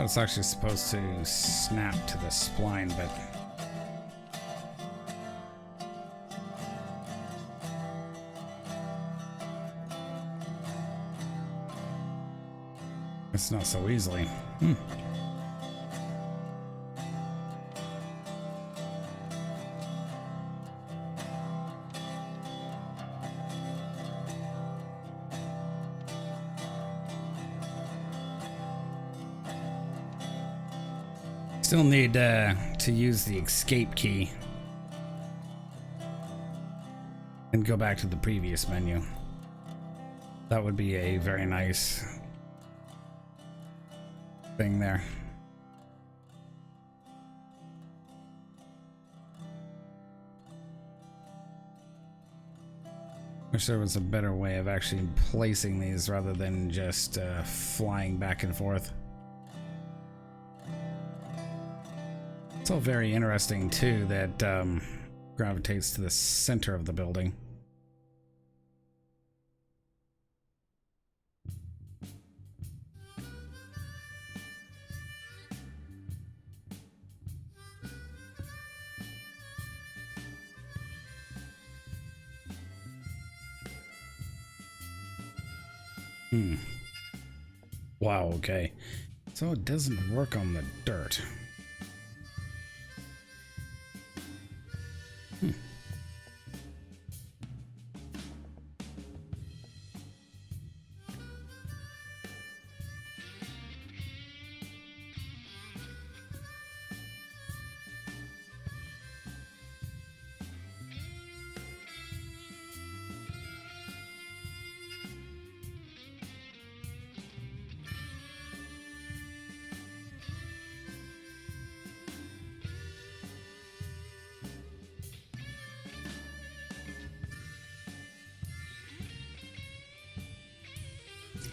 It's actually supposed to snap to the spline, but it's not so easily. Still need to use the escape key and go back to the previous menu. That would be a very nice thing there. Wish there was a better way of actually placing these rather than just flying back and forth. It's all very interesting too that gravitates to the center of the building. Wow, okay. So it doesn't work on the dirt.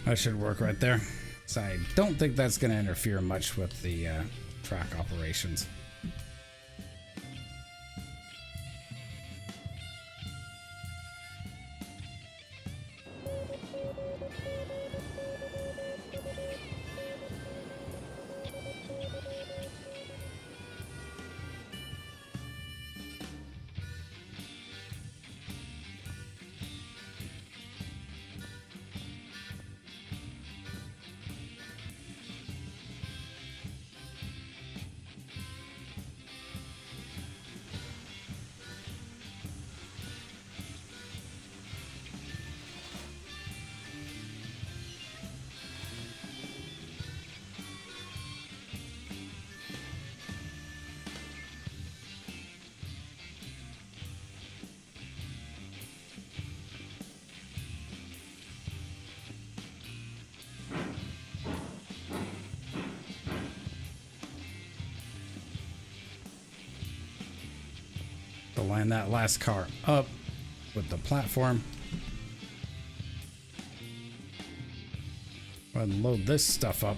That should work right there. So I don't think that's going to interfere much with the track operations. To line that last car up with the platform. Go ahead and load this stuff up.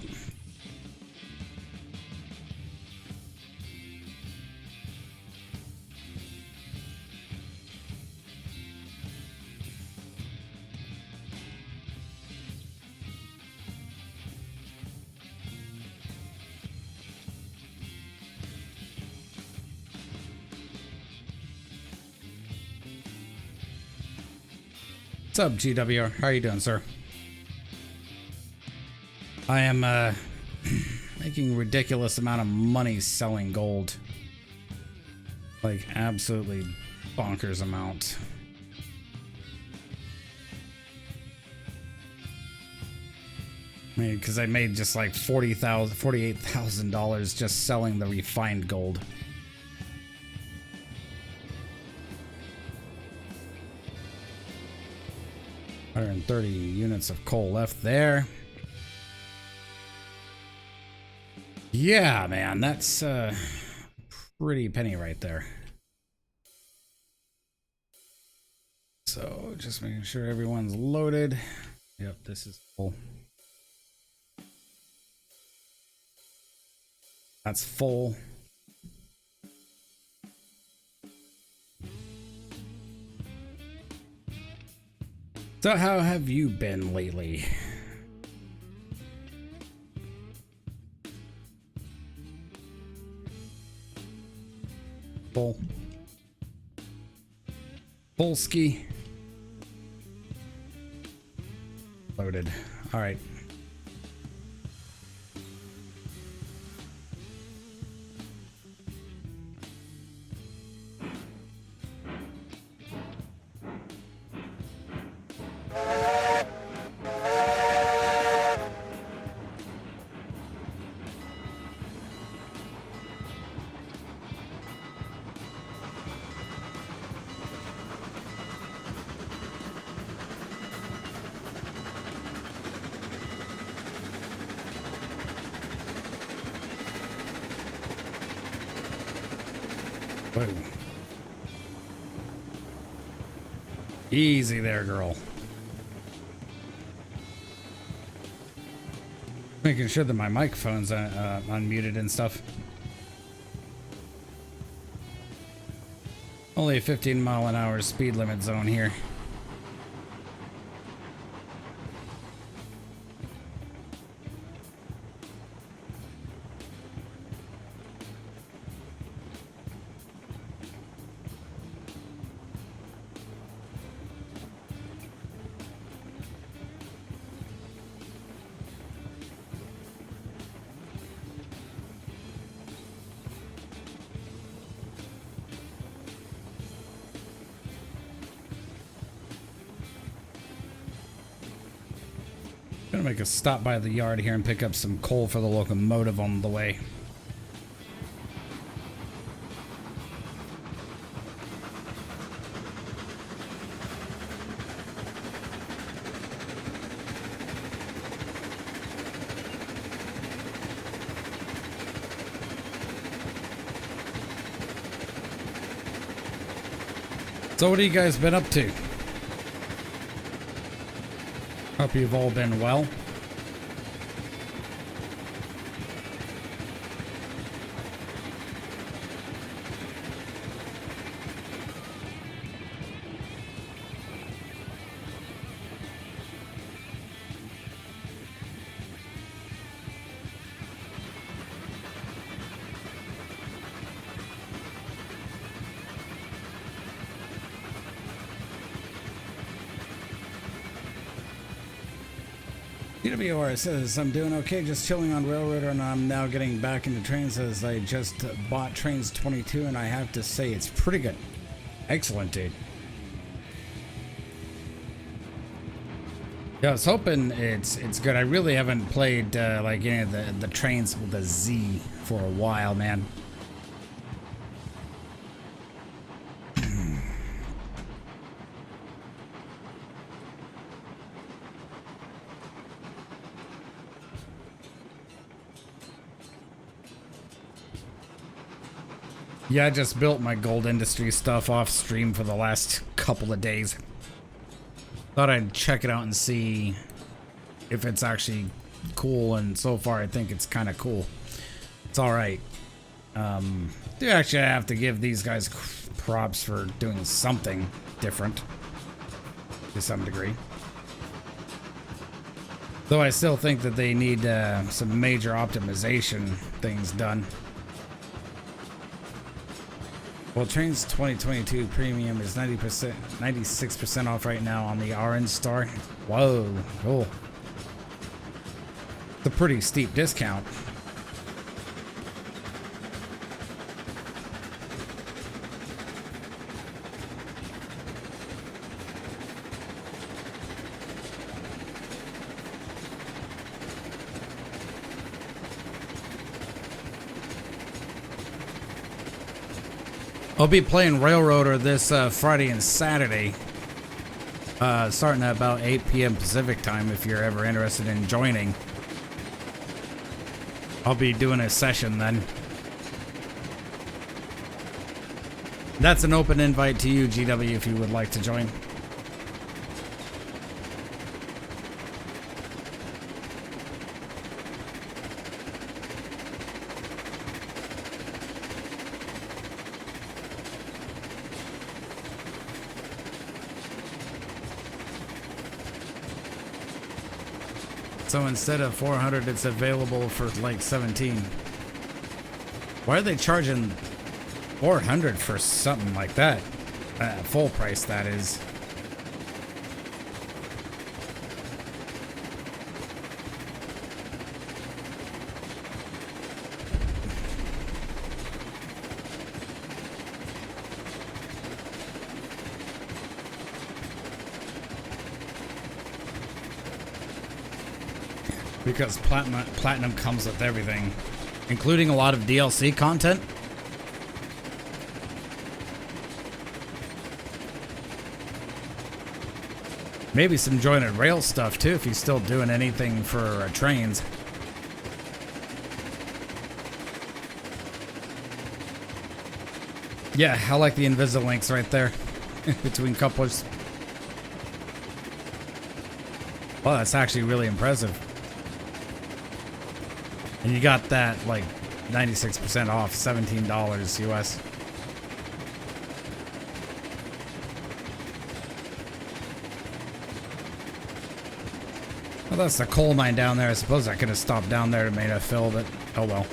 What's up, GWR? How are you doing, sir? I am making ridiculous amount of money selling gold. Like absolutely bonkers amount. I mean, because I made just like $48,000 just selling the refined gold. $130 units of coal left there. Yeah, man, that's pretty penny right there. So just making sure everyone's loaded. Yep, this is full. That's full. So how have you been lately? Full. Full ski. Loaded. All right. Whoa. Easy there, girl. Making sure that my microphone's unmuted and stuff. Only a 15-mile-an-hour speed limit zone here. Gonna make a stop by the yard here and pick up some coal for the locomotive on the way. So what have you guys been up to? Hope you've all been well. DWR says, I'm doing okay, just chilling on Railroad, and I'm now getting back into trains as I just bought Trains 22, and I have to say it's pretty good. Excellent, dude. Yeah, I was hoping it's good. I really haven't played like any of the trains with a Z for a while, man. Yeah, I just built my Gold Industry stuff off stream for the last couple of days. Thought I'd check it out and see if it's actually cool, and so far I think it's kind of cool. It's alright. Do actually have to give these guys props for doing something different to some degree. Though I still think that they need some major optimization things done. Well, Trains 2022 Premium is 90%, 96% off right now on the Orange Star. Whoa, cool. It's a pretty steep discount. I'll be playing Railroader this Friday and Saturday, starting at about 8 p.m. Pacific time if you're ever interested in joining. I'll be doing a session then. That's an open invite to you, GW, if you would like to join. So instead of 400, it's available for like 17. Why are they charging 400 for something like that? Full price, that is. Because Platinum comes with everything, including a lot of DLC content. Maybe some Jointed Rail stuff too, if he's still doing anything for trains. Yeah, I like the Invisilinks right there between couplers. Well, that's actually really impressive. And you got that like 96% off, $17 US. Well, that's the coal mine down there. I suppose I could have stopped down there to make a fill, but oh well.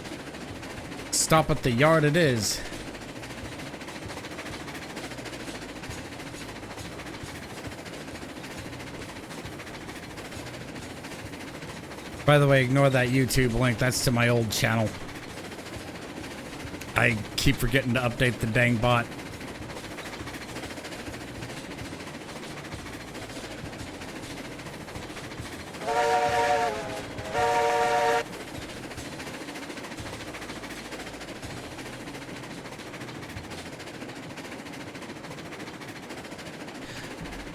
Stop at the yard it is. By the way, ignore that YouTube link. That's to my old channel. I keep forgetting to update the dang bot.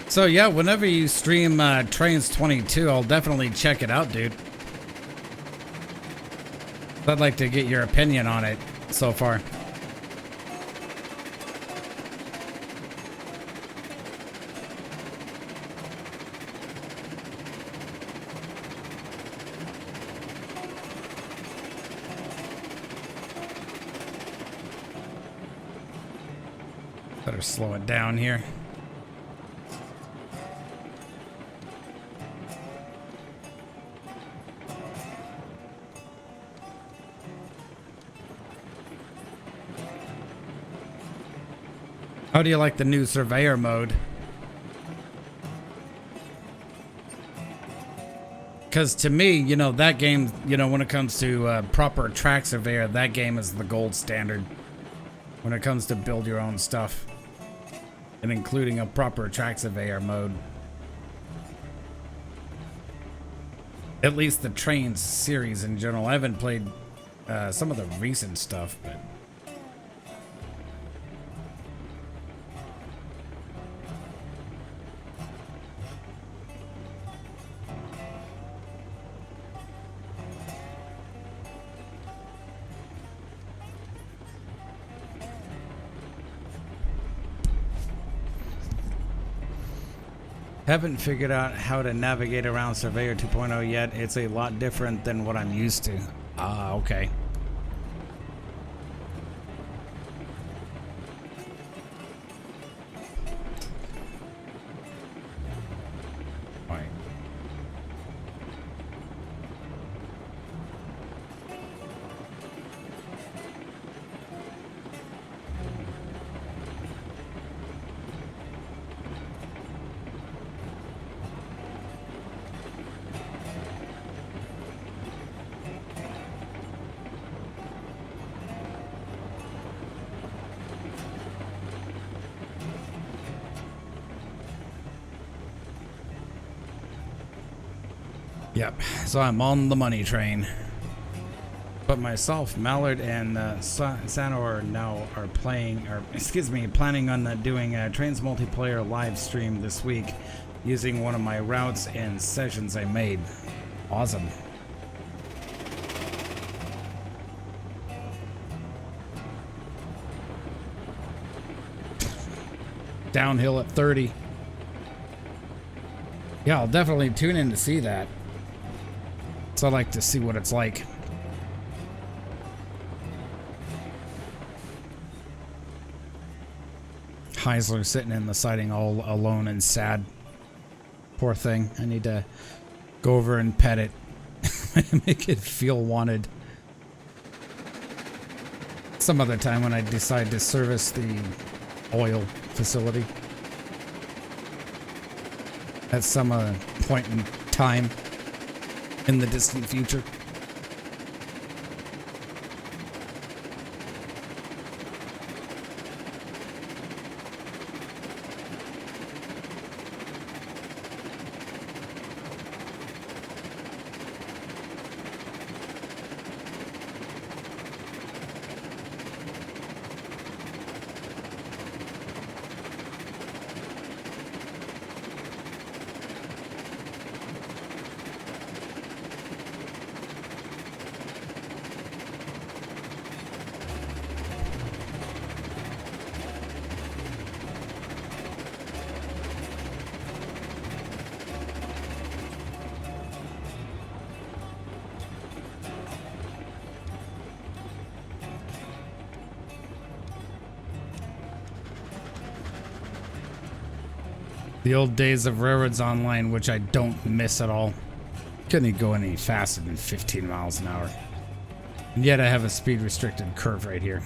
So yeah, whenever you stream Trains 22, I'll definitely check it out, dude. I'd like to get your opinion on it so far. Better slow it down here. How do you like the new surveyor mode? Because to me, you know, that game, you know, when it comes to proper track surveyor, that game is the gold standard. When it comes to build your own stuff. And including a proper track surveyor mode. At least the Trains series in general. I haven't played some of the recent stuff, but... Haven't figured out how to navigate around Surveyor 2.0 yet. It's a lot different than what I'm used to. Ah, okay. Right. Yep, so I'm on the money train. But myself, Mallard, and Sanor now are planning on doing a Trains multiplayer live stream this week using one of my routes and sessions I made. Awesome. Downhill at 30. Yeah, I'll definitely tune in to see that. So I'd like to see what it's like. Heisler sitting in the siding all alone and sad. Poor thing. I need to go over and pet it. Make it feel wanted. Some other time when I decide to service the oil facility. At some point in time. In the distant future. The old days of Railroads Online, which I don't miss at all. Couldn't go any faster than 15 miles an hour. And yet I have a speed restricted curve right here.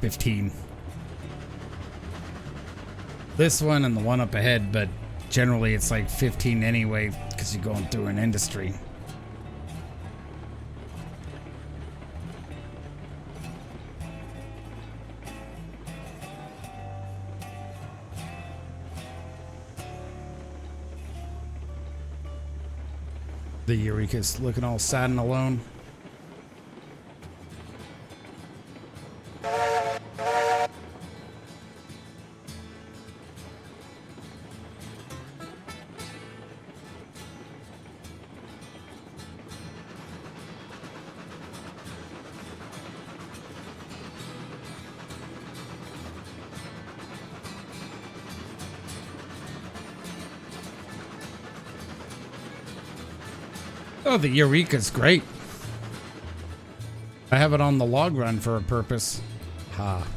15. This one and the one up ahead, but generally it's like 15 anyway, because you're going through an industry. The Eureka's looking all sad and alone. Oh, the Eureka's great. I have it on the log run for a purpose. Ha.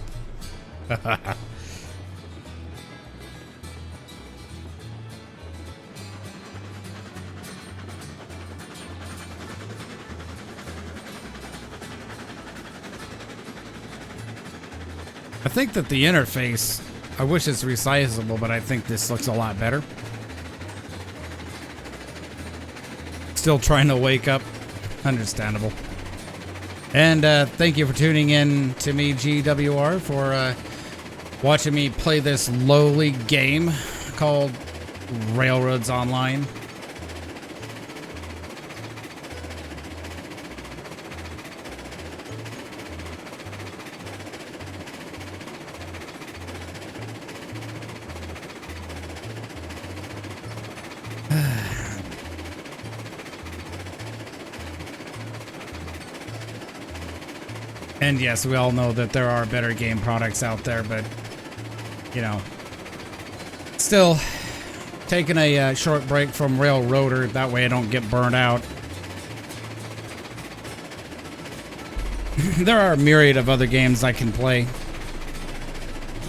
I think that the interface, I wish it's resizable, but I think this looks a lot better. Still trying to wake up. Understandable. And thank you for tuning in to me, GWR, for watching me play this lowly game called Railroads Online. And yes, we all know that there are better game products out there, but, you know, still taking a short break from Railroader, that way I don't get burned out. There are a myriad of other games I can play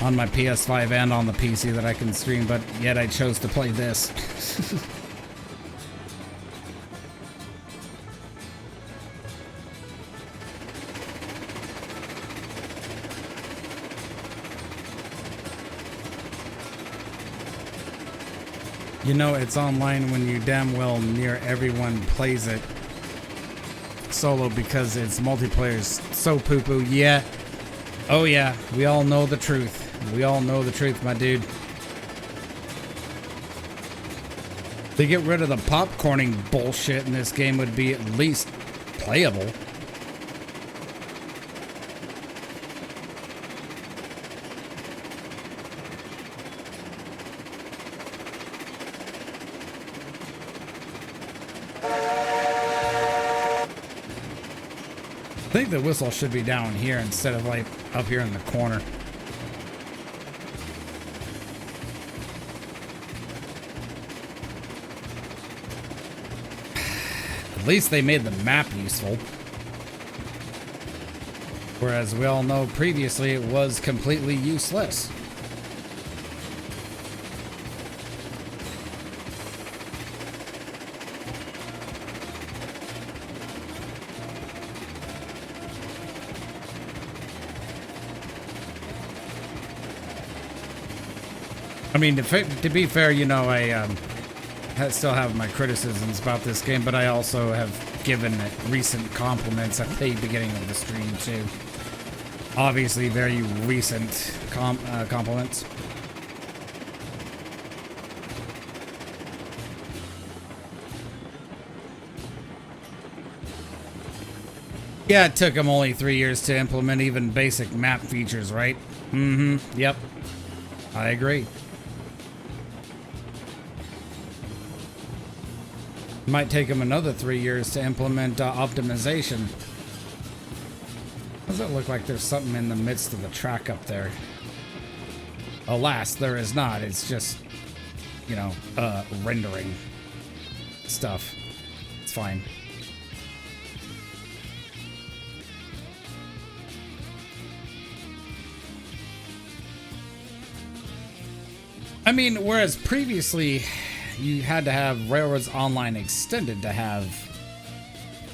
on my PS5 and on the PC that I can stream, but yet I chose to play this. You know it's online when you damn well near everyone plays it solo because its multiplayer's so poo-poo. Yeah. Oh yeah, we all know the truth. We all know the truth, my dude. They get rid of the popcorning bullshit and this game would be at least playable. I think the whistle should be down here instead of like up here in the corner. At least they made the map useful. Whereas we all know previously it was completely useless. I mean, to be fair, you know, I still have my criticisms about this game, but I also have given it recent compliments at the beginning of the stream, too. Obviously, very recent compliments. Yeah, it took them only 3 years to implement even basic map features, right? Mm-hmm, yep. I agree. Might take them another 3 years to implement optimization. Does it look like there's something in the midst of the track up there? Alas, there is not. It's just, you know, rendering stuff. It's fine. I mean, whereas previously you had to have Railroads Online Extended to have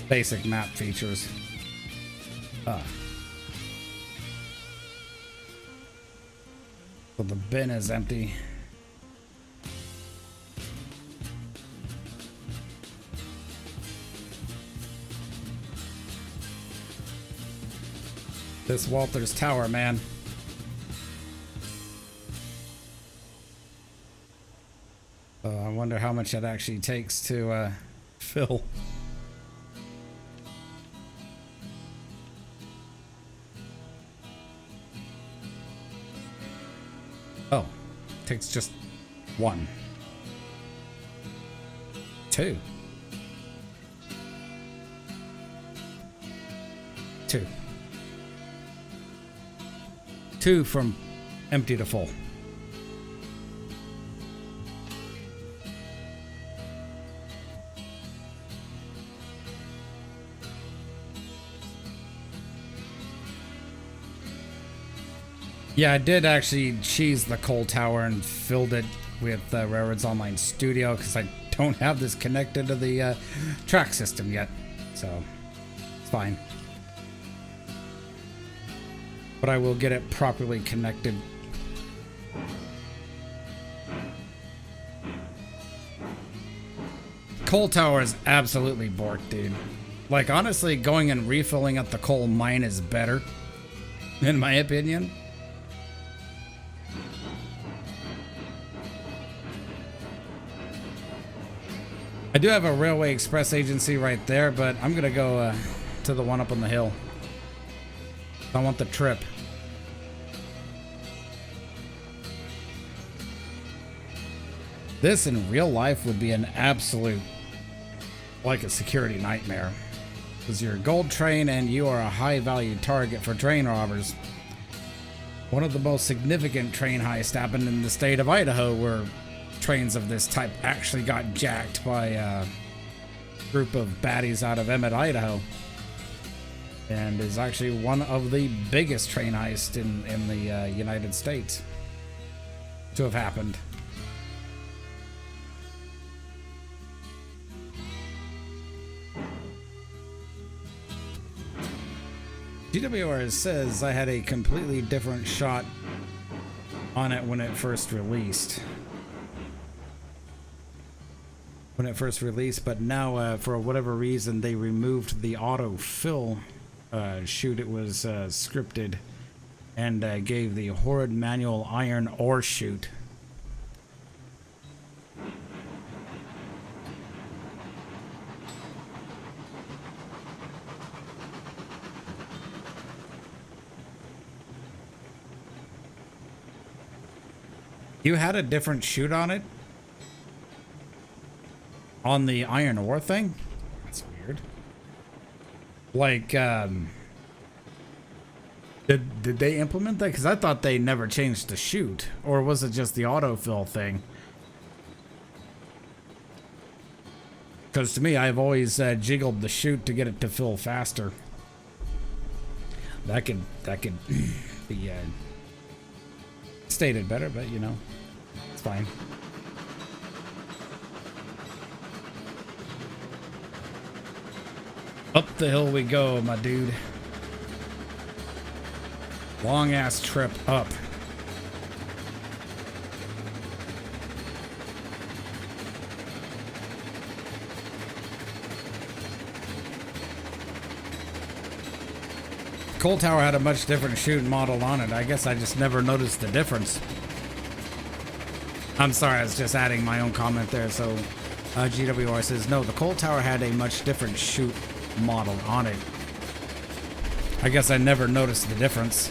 basic map features. So the bin is empty. This Walters Tower, man. I wonder how much it actually takes to fill. Oh, takes just 1. 2. 2. 2 from empty to full. Yeah, I did actually cheese the coal tower and filled it with Railroads Online Studio because I don't have this connected to the track system yet, so it's fine. But I will get it properly connected. Coal tower is absolutely borked, dude. Like, honestly, going and refilling up the coal mine is better, in my opinion. I do have a Railway Express agency right there, but I'm gonna go to the one up on the hill. I want the trip. This in real life would be an absolute, like a security nightmare. Because you're a gold train and you are a high value target for train robbers. One of the most significant train heists happened in the state of Idaho, where trains of this type actually got jacked by a group of baddies out of Emmett, Idaho. And is actually one of the biggest train heists in the United States to have happened. GWR says I had a completely different shot on it when it first released. But now for whatever reason they removed the autofill shoot. It was scripted and gave the horrid manual iron ore shoot. You had a different shoot on it? On the iron ore thing? That's weird. Like, did they implement that? Because I thought they never changed the shoot. Or was it just the autofill thing? Because to me, I've always jiggled the shoot to get it to fill faster. That could be stated better, but you know, it's fine. Up the hill we go, my dude. Long ass trip up. Coal tower had a much different shoot model on it. I guess I just never noticed the difference. I'm sorry, I was just adding my own comment there. So GWR says, no, the coal tower had a much different shoot model on it. I guess I never noticed the difference.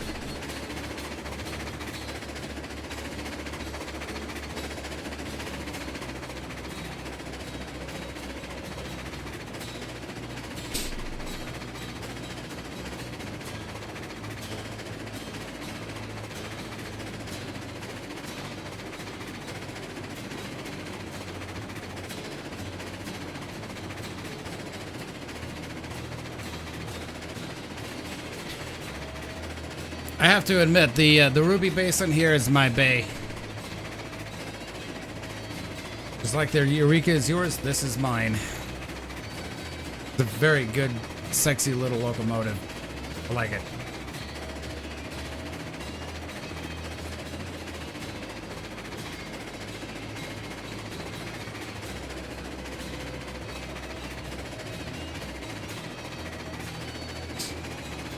I have to admit, the Ruby Basin here is my bay. Just like their Eureka is yours, this is mine. It's a very good, sexy little locomotive. I like it.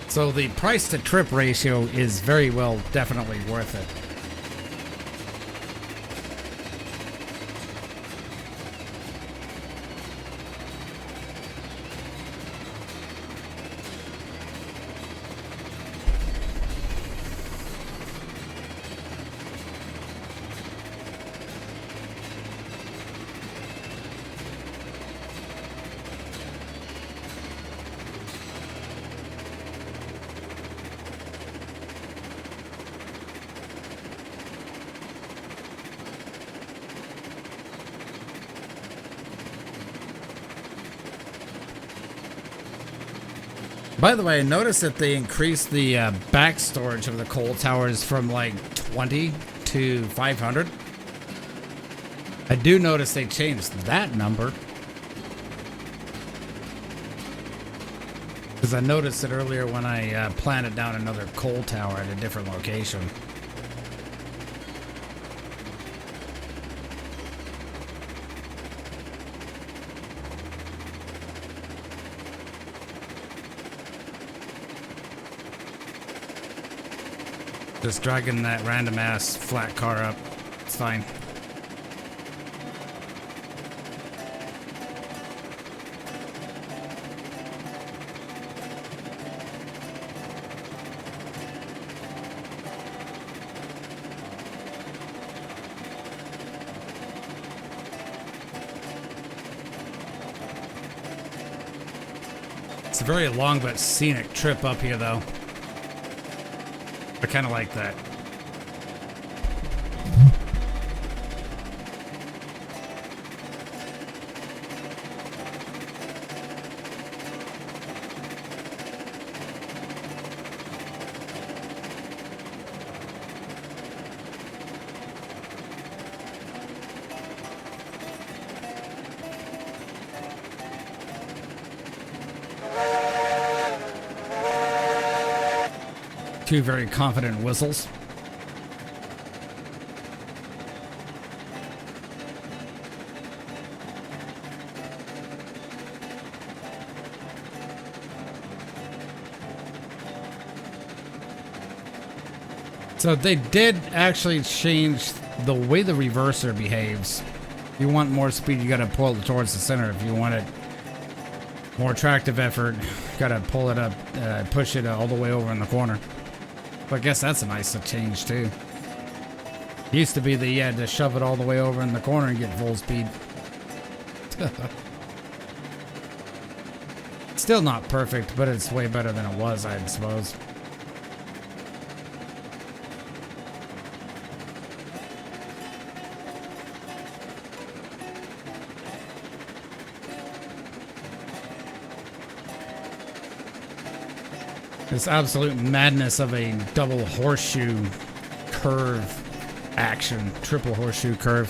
So the price to trip ratio is very well definitely worth it. By the way, notice that they increased the back storage of the coal towers from like 20 to 500. I do notice they changed that number. Because I noticed it earlier when I planted down another coal tower at a different location. Just dragging that random ass flat car up. It's fine. It's a very long but scenic trip up here, though. I kind of like that. Two very confident whistles. So they did actually change the way the reverser behaves. If you want more speed, you gotta pull it towards the center. If you want it more attractive effort, gotta pull it up, push it all the way over in the corner. But I guess that's a nice change too. Used to be that you had to shove it all the way over in the corner and get full speed. Still not perfect, but it's way better than it was, I suppose. This absolute madness of a double horseshoe curve action, triple horseshoe curve.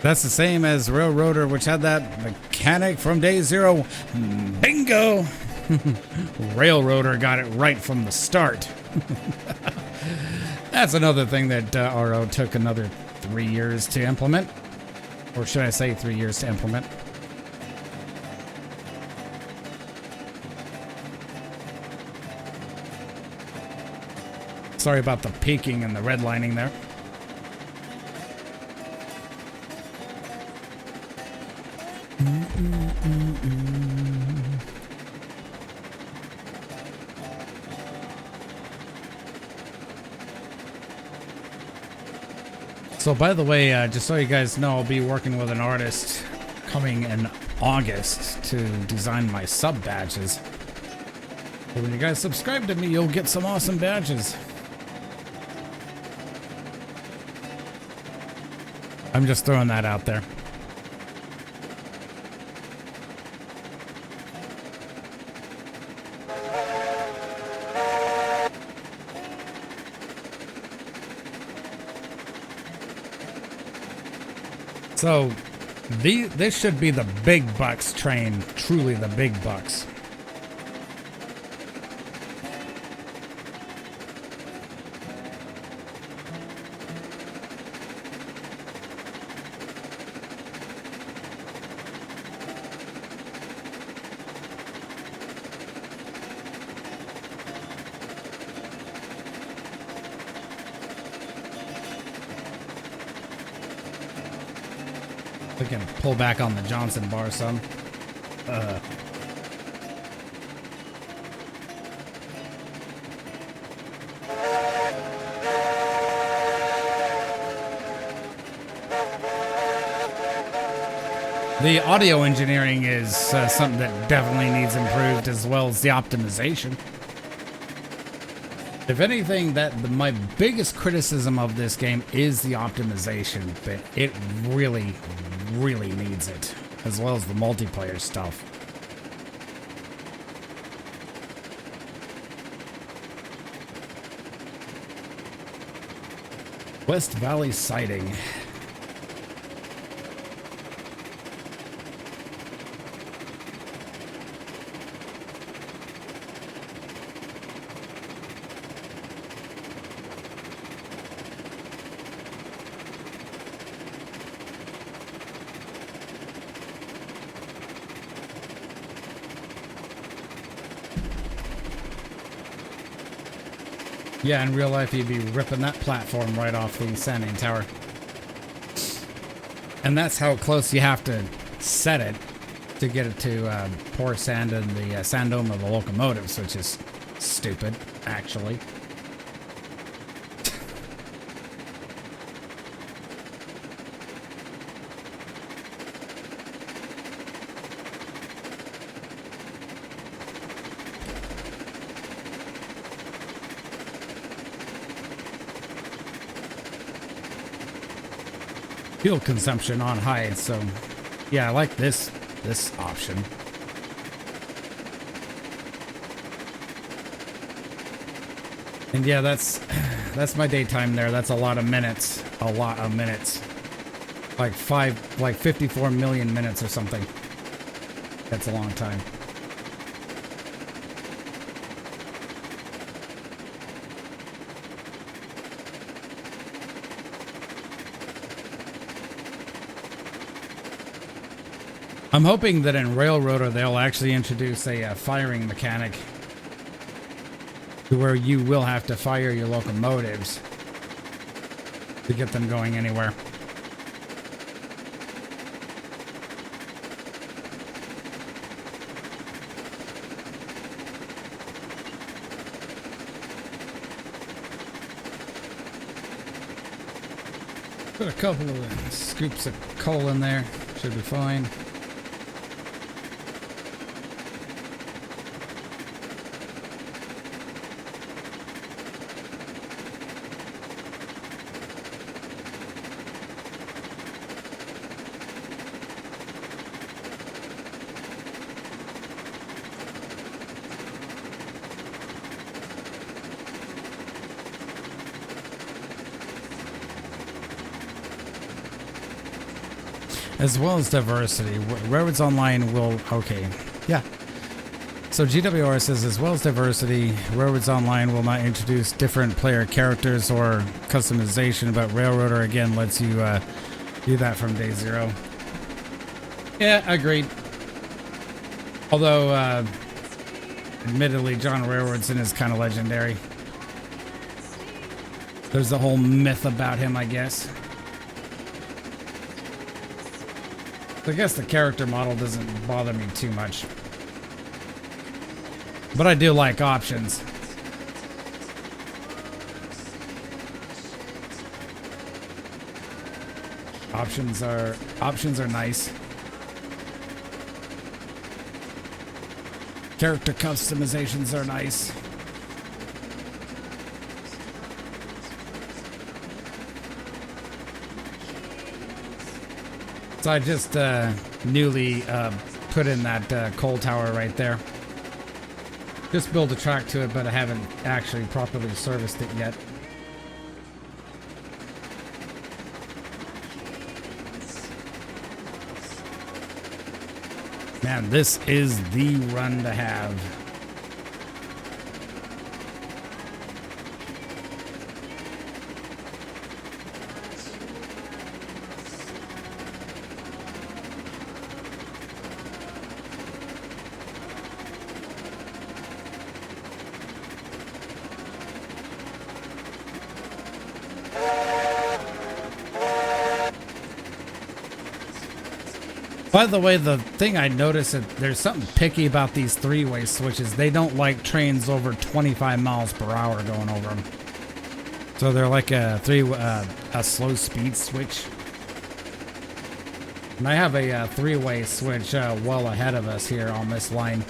That's the same as Railroader, which had that mechanic from day zero. Bingo! Railroader got it right from the start. That's another thing that RO took another 3 years to implement. Or should I say 3 years to implement? Sorry about the peaking and the redlining there. So by the way, just so you guys know, I'll be working with an artist coming in August to design my sub badges. So when you guys subscribe to me, you'll get some awesome badges. I'm just throwing that out there. So, this should be the big bucks train, truly the big bucks. We can pull back on the Johnson bar some. The audio engineering is something that definitely needs improved, as well as the optimization. If anything, my biggest criticism of this game is the optimization, but it really needs it, as well as the multiplayer stuff. West Valley Siding. Yeah, in real life, you'd be ripping that platform right off the sanding tower. And that's how close you have to set it to get it to pour sand in the sand dome of the locomotives, which is stupid, actually. Fuel consumption on high, so yeah, I like this option. And yeah, that's my daytime there. That's a lot of minutes. A lot of minutes. Like 54 million minutes or something. That's a long time. I'm hoping that in Railroader they'll actually introduce a firing mechanic to where you will have to fire your locomotives to get them going anywhere. Put a couple of scoops of coal in there, should be fine. As well as diversity. Railroads Online will... Okay. Yeah. So GWR says, as well as diversity, Railroads Online will not introduce different player characters or customization, but Railroader, again, lets you do that from day zero. Yeah, agreed. Although, admittedly, John Railroadson is kind of legendary. There's a whole myth about him, I guess. I guess the character model doesn't bother me too much. But I do like options. Options are nice. Character customizations are nice. So I just newly put in that coal tower right there. Just built a track to it, but I haven't actually properly serviced it yet. Man, this is the run to have. By the way, the thing I noticed is there's something picky about these three-way switches. They don't like trains over 25 miles per hour going over them. So they're like a slow speed switch. And I have a three-way switch well ahead of us here on this line.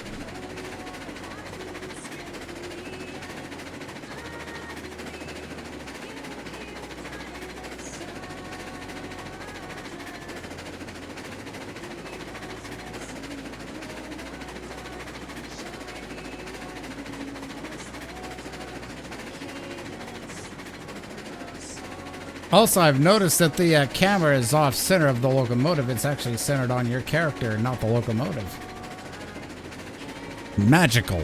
Also, I've noticed that the camera is off center of the locomotive. It's actually centered on your character, not the locomotive. Magical.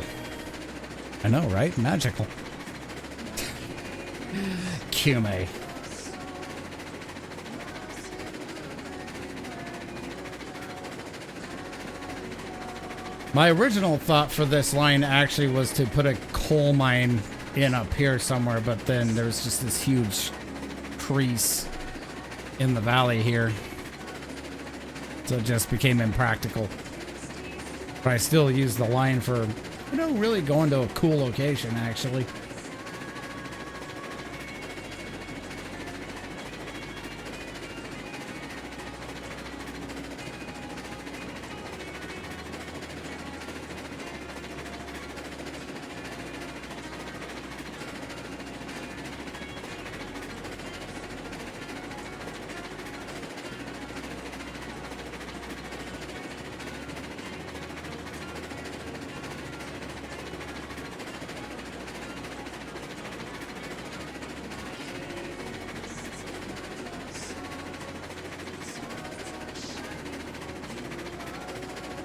I know, right? Magical. Kume. My original thought for this line actually was to put a coal mine in up here somewhere, but then there's just this huge crease in the valley here. So it just became impractical. But I still use the line for, you know, really going to a cool location, actually.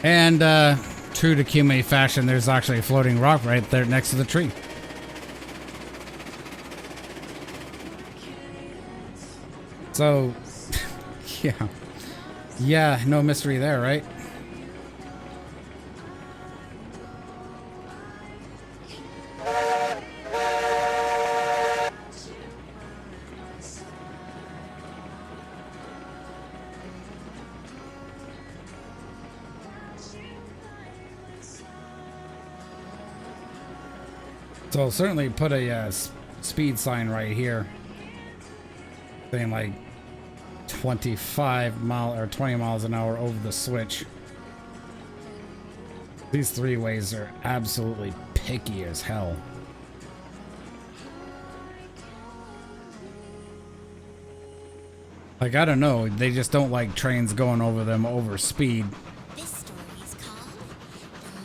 And true to Kume fashion, there's actually a floating rock right there next to the tree. So, yeah. Yeah, no mystery there, right? So I'll certainly put a speed sign right here saying like 25 mile or 20 miles an hour over the switch. These three ways are absolutely picky as hell. Like, I don't know, they just don't like trains going over them over speed. This story is called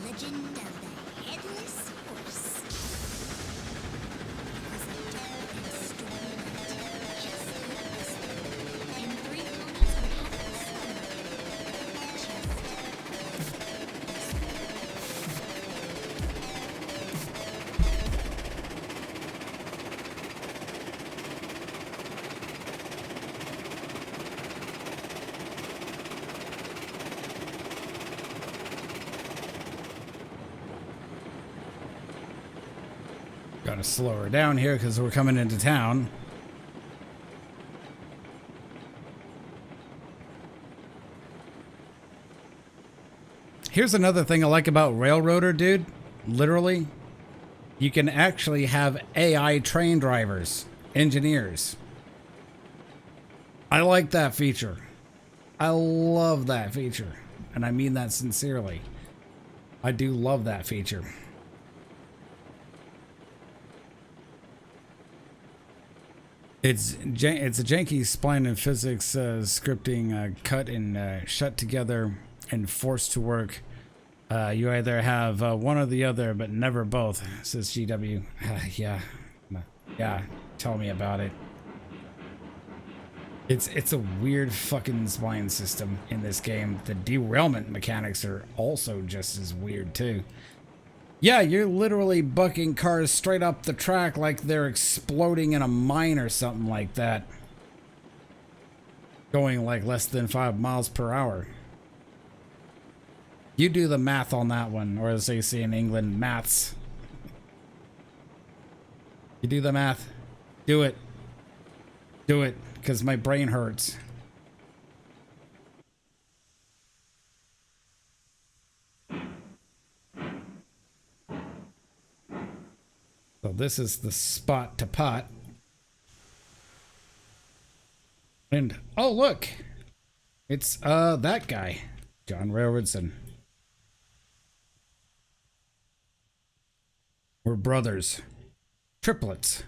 The Legend of the Headless Horse. It was a dark and stormy night, just like this one, and three homes were having slumber. Gotta slow her down here because we're coming into town. Here's another thing I like about Railroader, dude. Literally, you can actually have AI train drivers, engineers. I like that feature. I love that feature. And I mean that sincerely. I do love that feature. It's a janky spline and physics scripting cut and shut together and forced to work. You either have one or the other, but never both, says GW. Yeah, tell me about it. It's a weird fucking spline system in this game. The derailment mechanics are also just as weird too. Yeah, you're literally bucking cars straight up the track like they're exploding in a mine or something like that. Going like less than 5 miles per hour. You do the math on that one, or as they say in England, maths. You do the math. Do it. Do it, because my brain hurts. So this is the spot to pot. And, oh look! It's, that guy. John Railroadson. We're brothers. Triplets.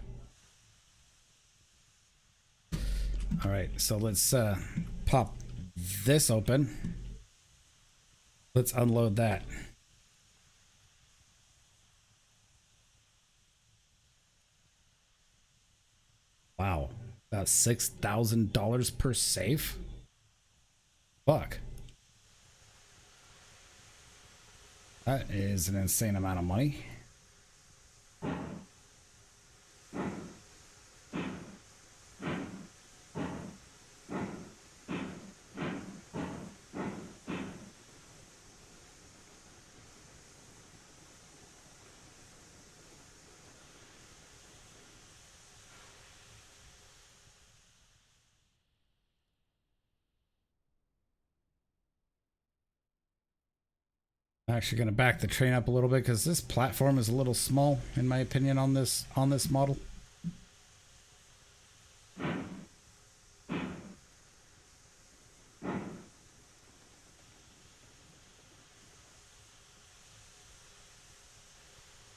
Alright, so let's, pop this open. Let's unload that. Wow, about $6,000 per safe? Fuck. That is an insane amount of money. I'm actually going to back the train up a little bit because this platform is a little small, in my opinion, on this model.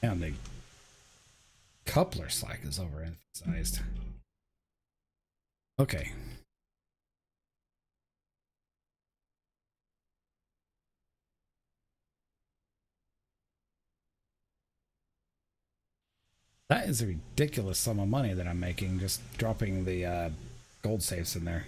And the coupler slack is overemphasized. Okay. That is a ridiculous sum of money that I'm making just dropping the gold safes in there.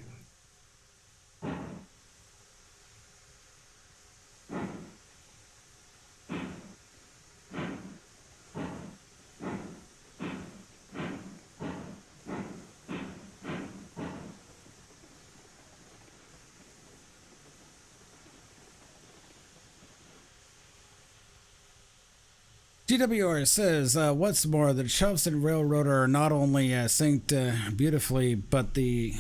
GWR says, what's more, the Chuffs and Railroader are not only synced beautifully, but the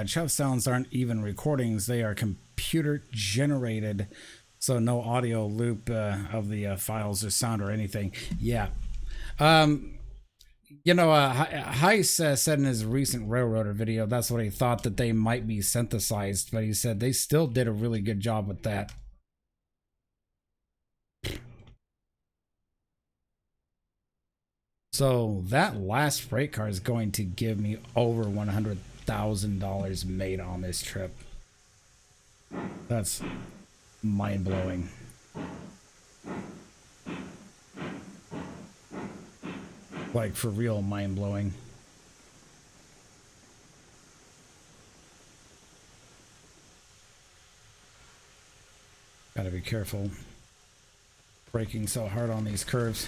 Chuff sounds aren't even recordings. They are computer generated, so no audio loop of the files or sound or anything. Yeah. You know, Heiss said in his recent Railroader video, that's what he thought, that they might be synthesized, but he said they still did a really good job with that. So that last freight car is going to give me over $100,000 made on this trip. That's mind-blowing. Like, for real mind-blowing. Gotta be careful braking so hard on these curves.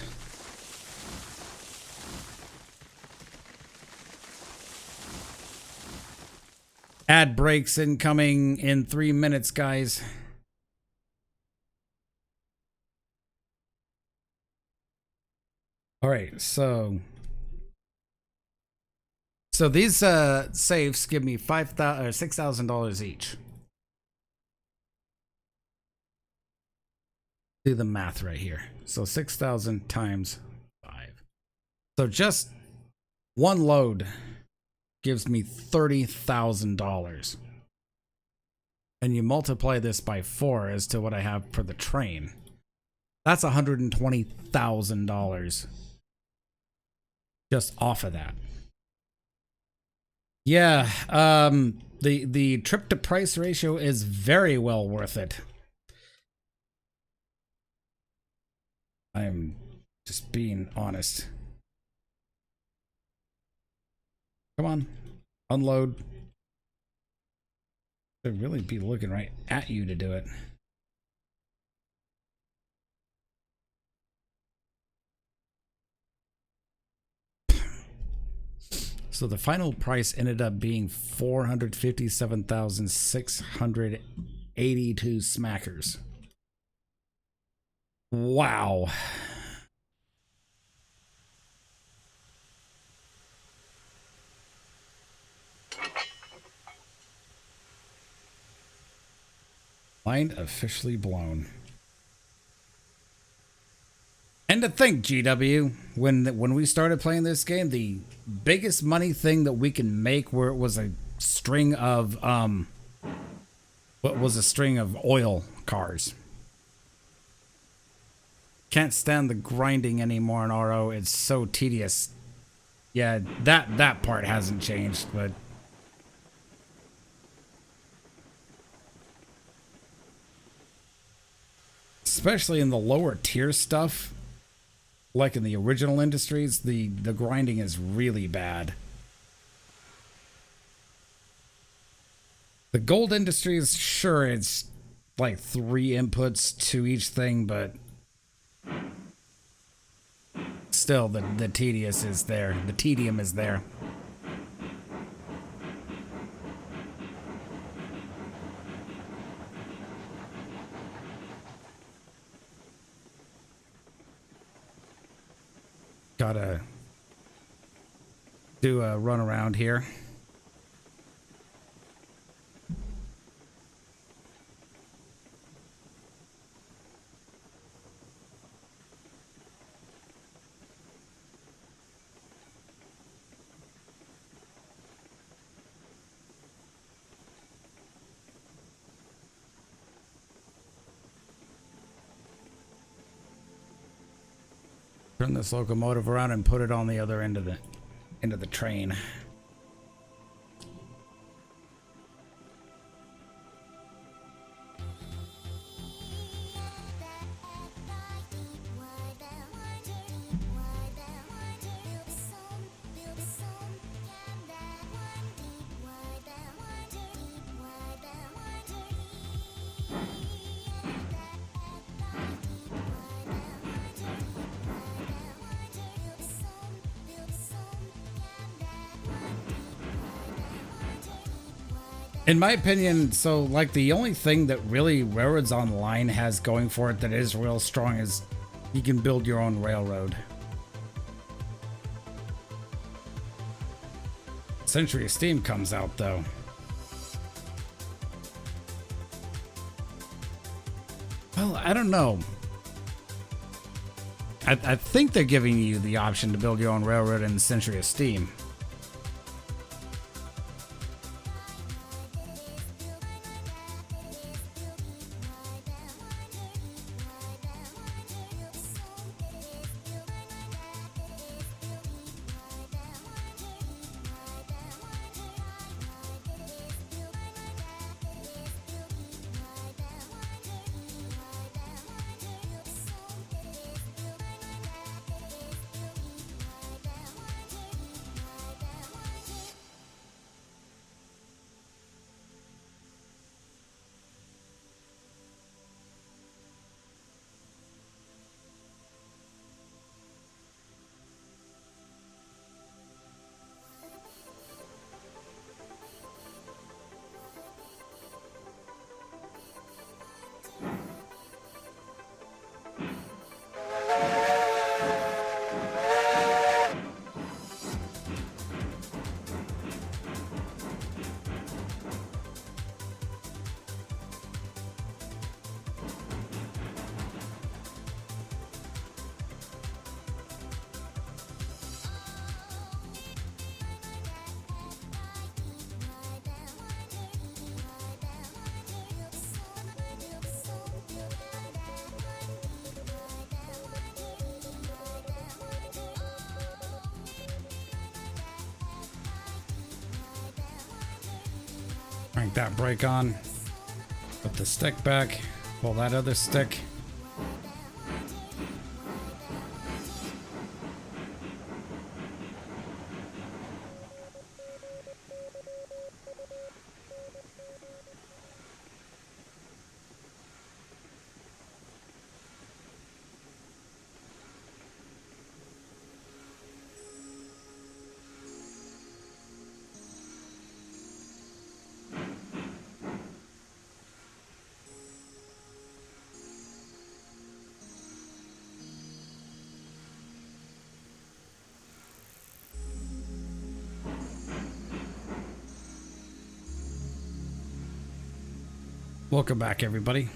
Ad breaks incoming in 3 minutes, guys. All right, so these safes give me $6,000 each. Do the math right here. So 6,000 times 5. So just one load gives me $30,000. And you multiply this by 4 as to what I have for the train. That's $120,000 just off of that. Yeah, the trip to price ratio is very well worth it. I'm just being honest. Come on, unload. Should really be looking right at you to do it. So the final price ended up being 457,682 smackers. Wow. Mind officially blown. And to think, GW, when we started playing this game, the biggest money thing that we can make was a string of oil cars. Can't stand the grinding anymore in RO. It's so tedious. Yeah, that part hasn't changed, but especially in the lower tier stuff, like in the original Industries, the grinding is really bad. The Gold Industries, sure, it's like 3 inputs to each thing, but still the tedious is there. The tedium is there. Gotta do a run around here. Turn this locomotive around and put it on the other end of the train. In my opinion, so like the only thing that really Railroads Online has going for it that is real strong is you can build your own railroad. Century of Steam comes out though. Well, I don't know. I think they're giving you the option to build your own railroad in Century of Steam. Crank that brake on. Put the stick back. Pull that other stick. Welcome back, everybody.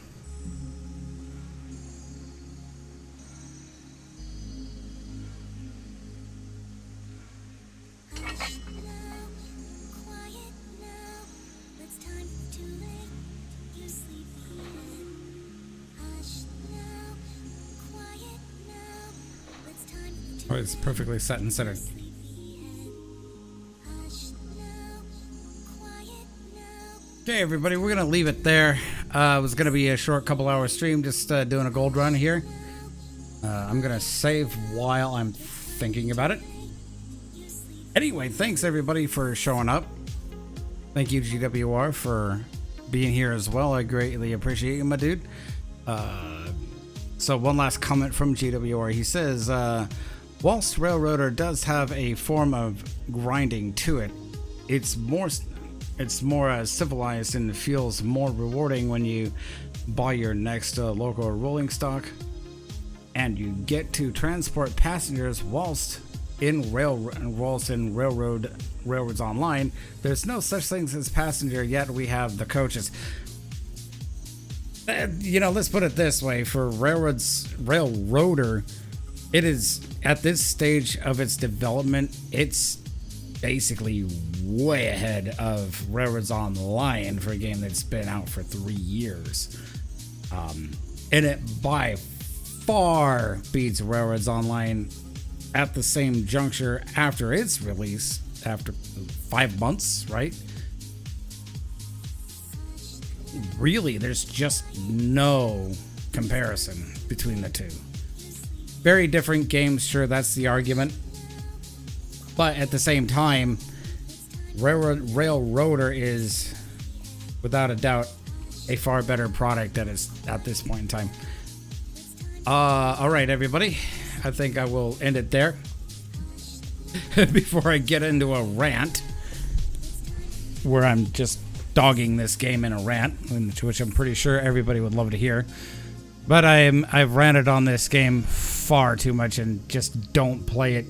Hush now, quiet now. It's time to lay you sleepy head. Hush now, quiet now. It's time to Oh, it's perfectly set and centered. sleepy head. Hush now, quiet now. Okay, everybody, we're gonna leave it there. It was gonna be a short couple hour stream, just doing a gold run here. I'm gonna save while I'm thinking about it. Anyway, thanks everybody for showing up. Thank you, GWR, for being here as well. I greatly appreciate you, my dude. So one last comment from GWR. He says, whilst Railroader does have a form of grinding to it, it's more civilized and feels more rewarding when you buy your next local rolling stock and you get to transport passengers whilst in Railroads Online. There's no such things as passenger, yet we have the coaches. Let's put it this way: for Railroader, it is at this stage of its development, it's basically way ahead of Railroads Online for a game that's been out for 3 years. And it by far beats Railroads Online at the same juncture after its release, after 5 months, right? Really, there's just no comparison between the two. Very different games, sure, that's the argument. But at the same time, Railroader is, without a doubt, a far better product at this point in time. All right, everybody. I think I will end it there before I get into a rant where I'm just dogging this game in a rant, which I'm pretty sure everybody would love to hear. But I've ranted on this game far too much and just don't play it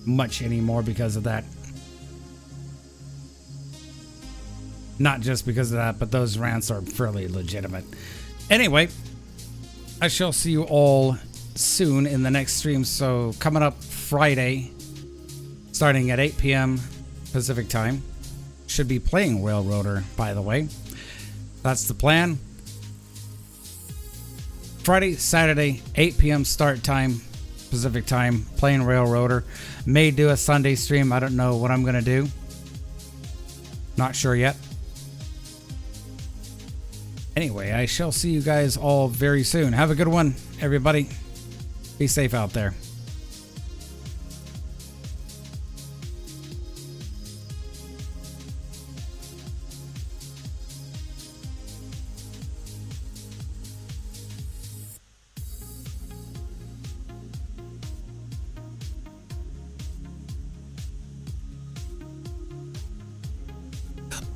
much anymore because of that. Not just because of that, but those rants are fairly legitimate. Anyway, I shall see you all soon in the next stream. So coming up Friday, starting at 8 p.m. Pacific time. Should be playing Railroader, by the way. That's the plan. Friday, Saturday, 8 p.m. start time, Pacific time, playing Railroader. May do a Sunday stream. I don't know what I'm going to do. Not sure yet. Anyway, I shall see you guys all very soon. Have a good one, everybody. Be safe out there.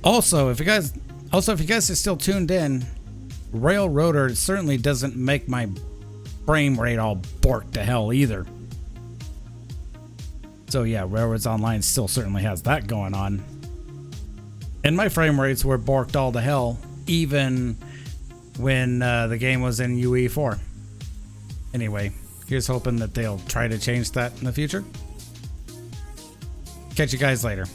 Also, if you guys are still tuned in, Railroader certainly doesn't make my frame rate all borked to hell either. So yeah, Railroads Online still certainly has that going on. And my frame rates were borked all to hell, even when the game was in UE4. Anyway, here's hoping that they'll try to change that in the future. Catch you guys later.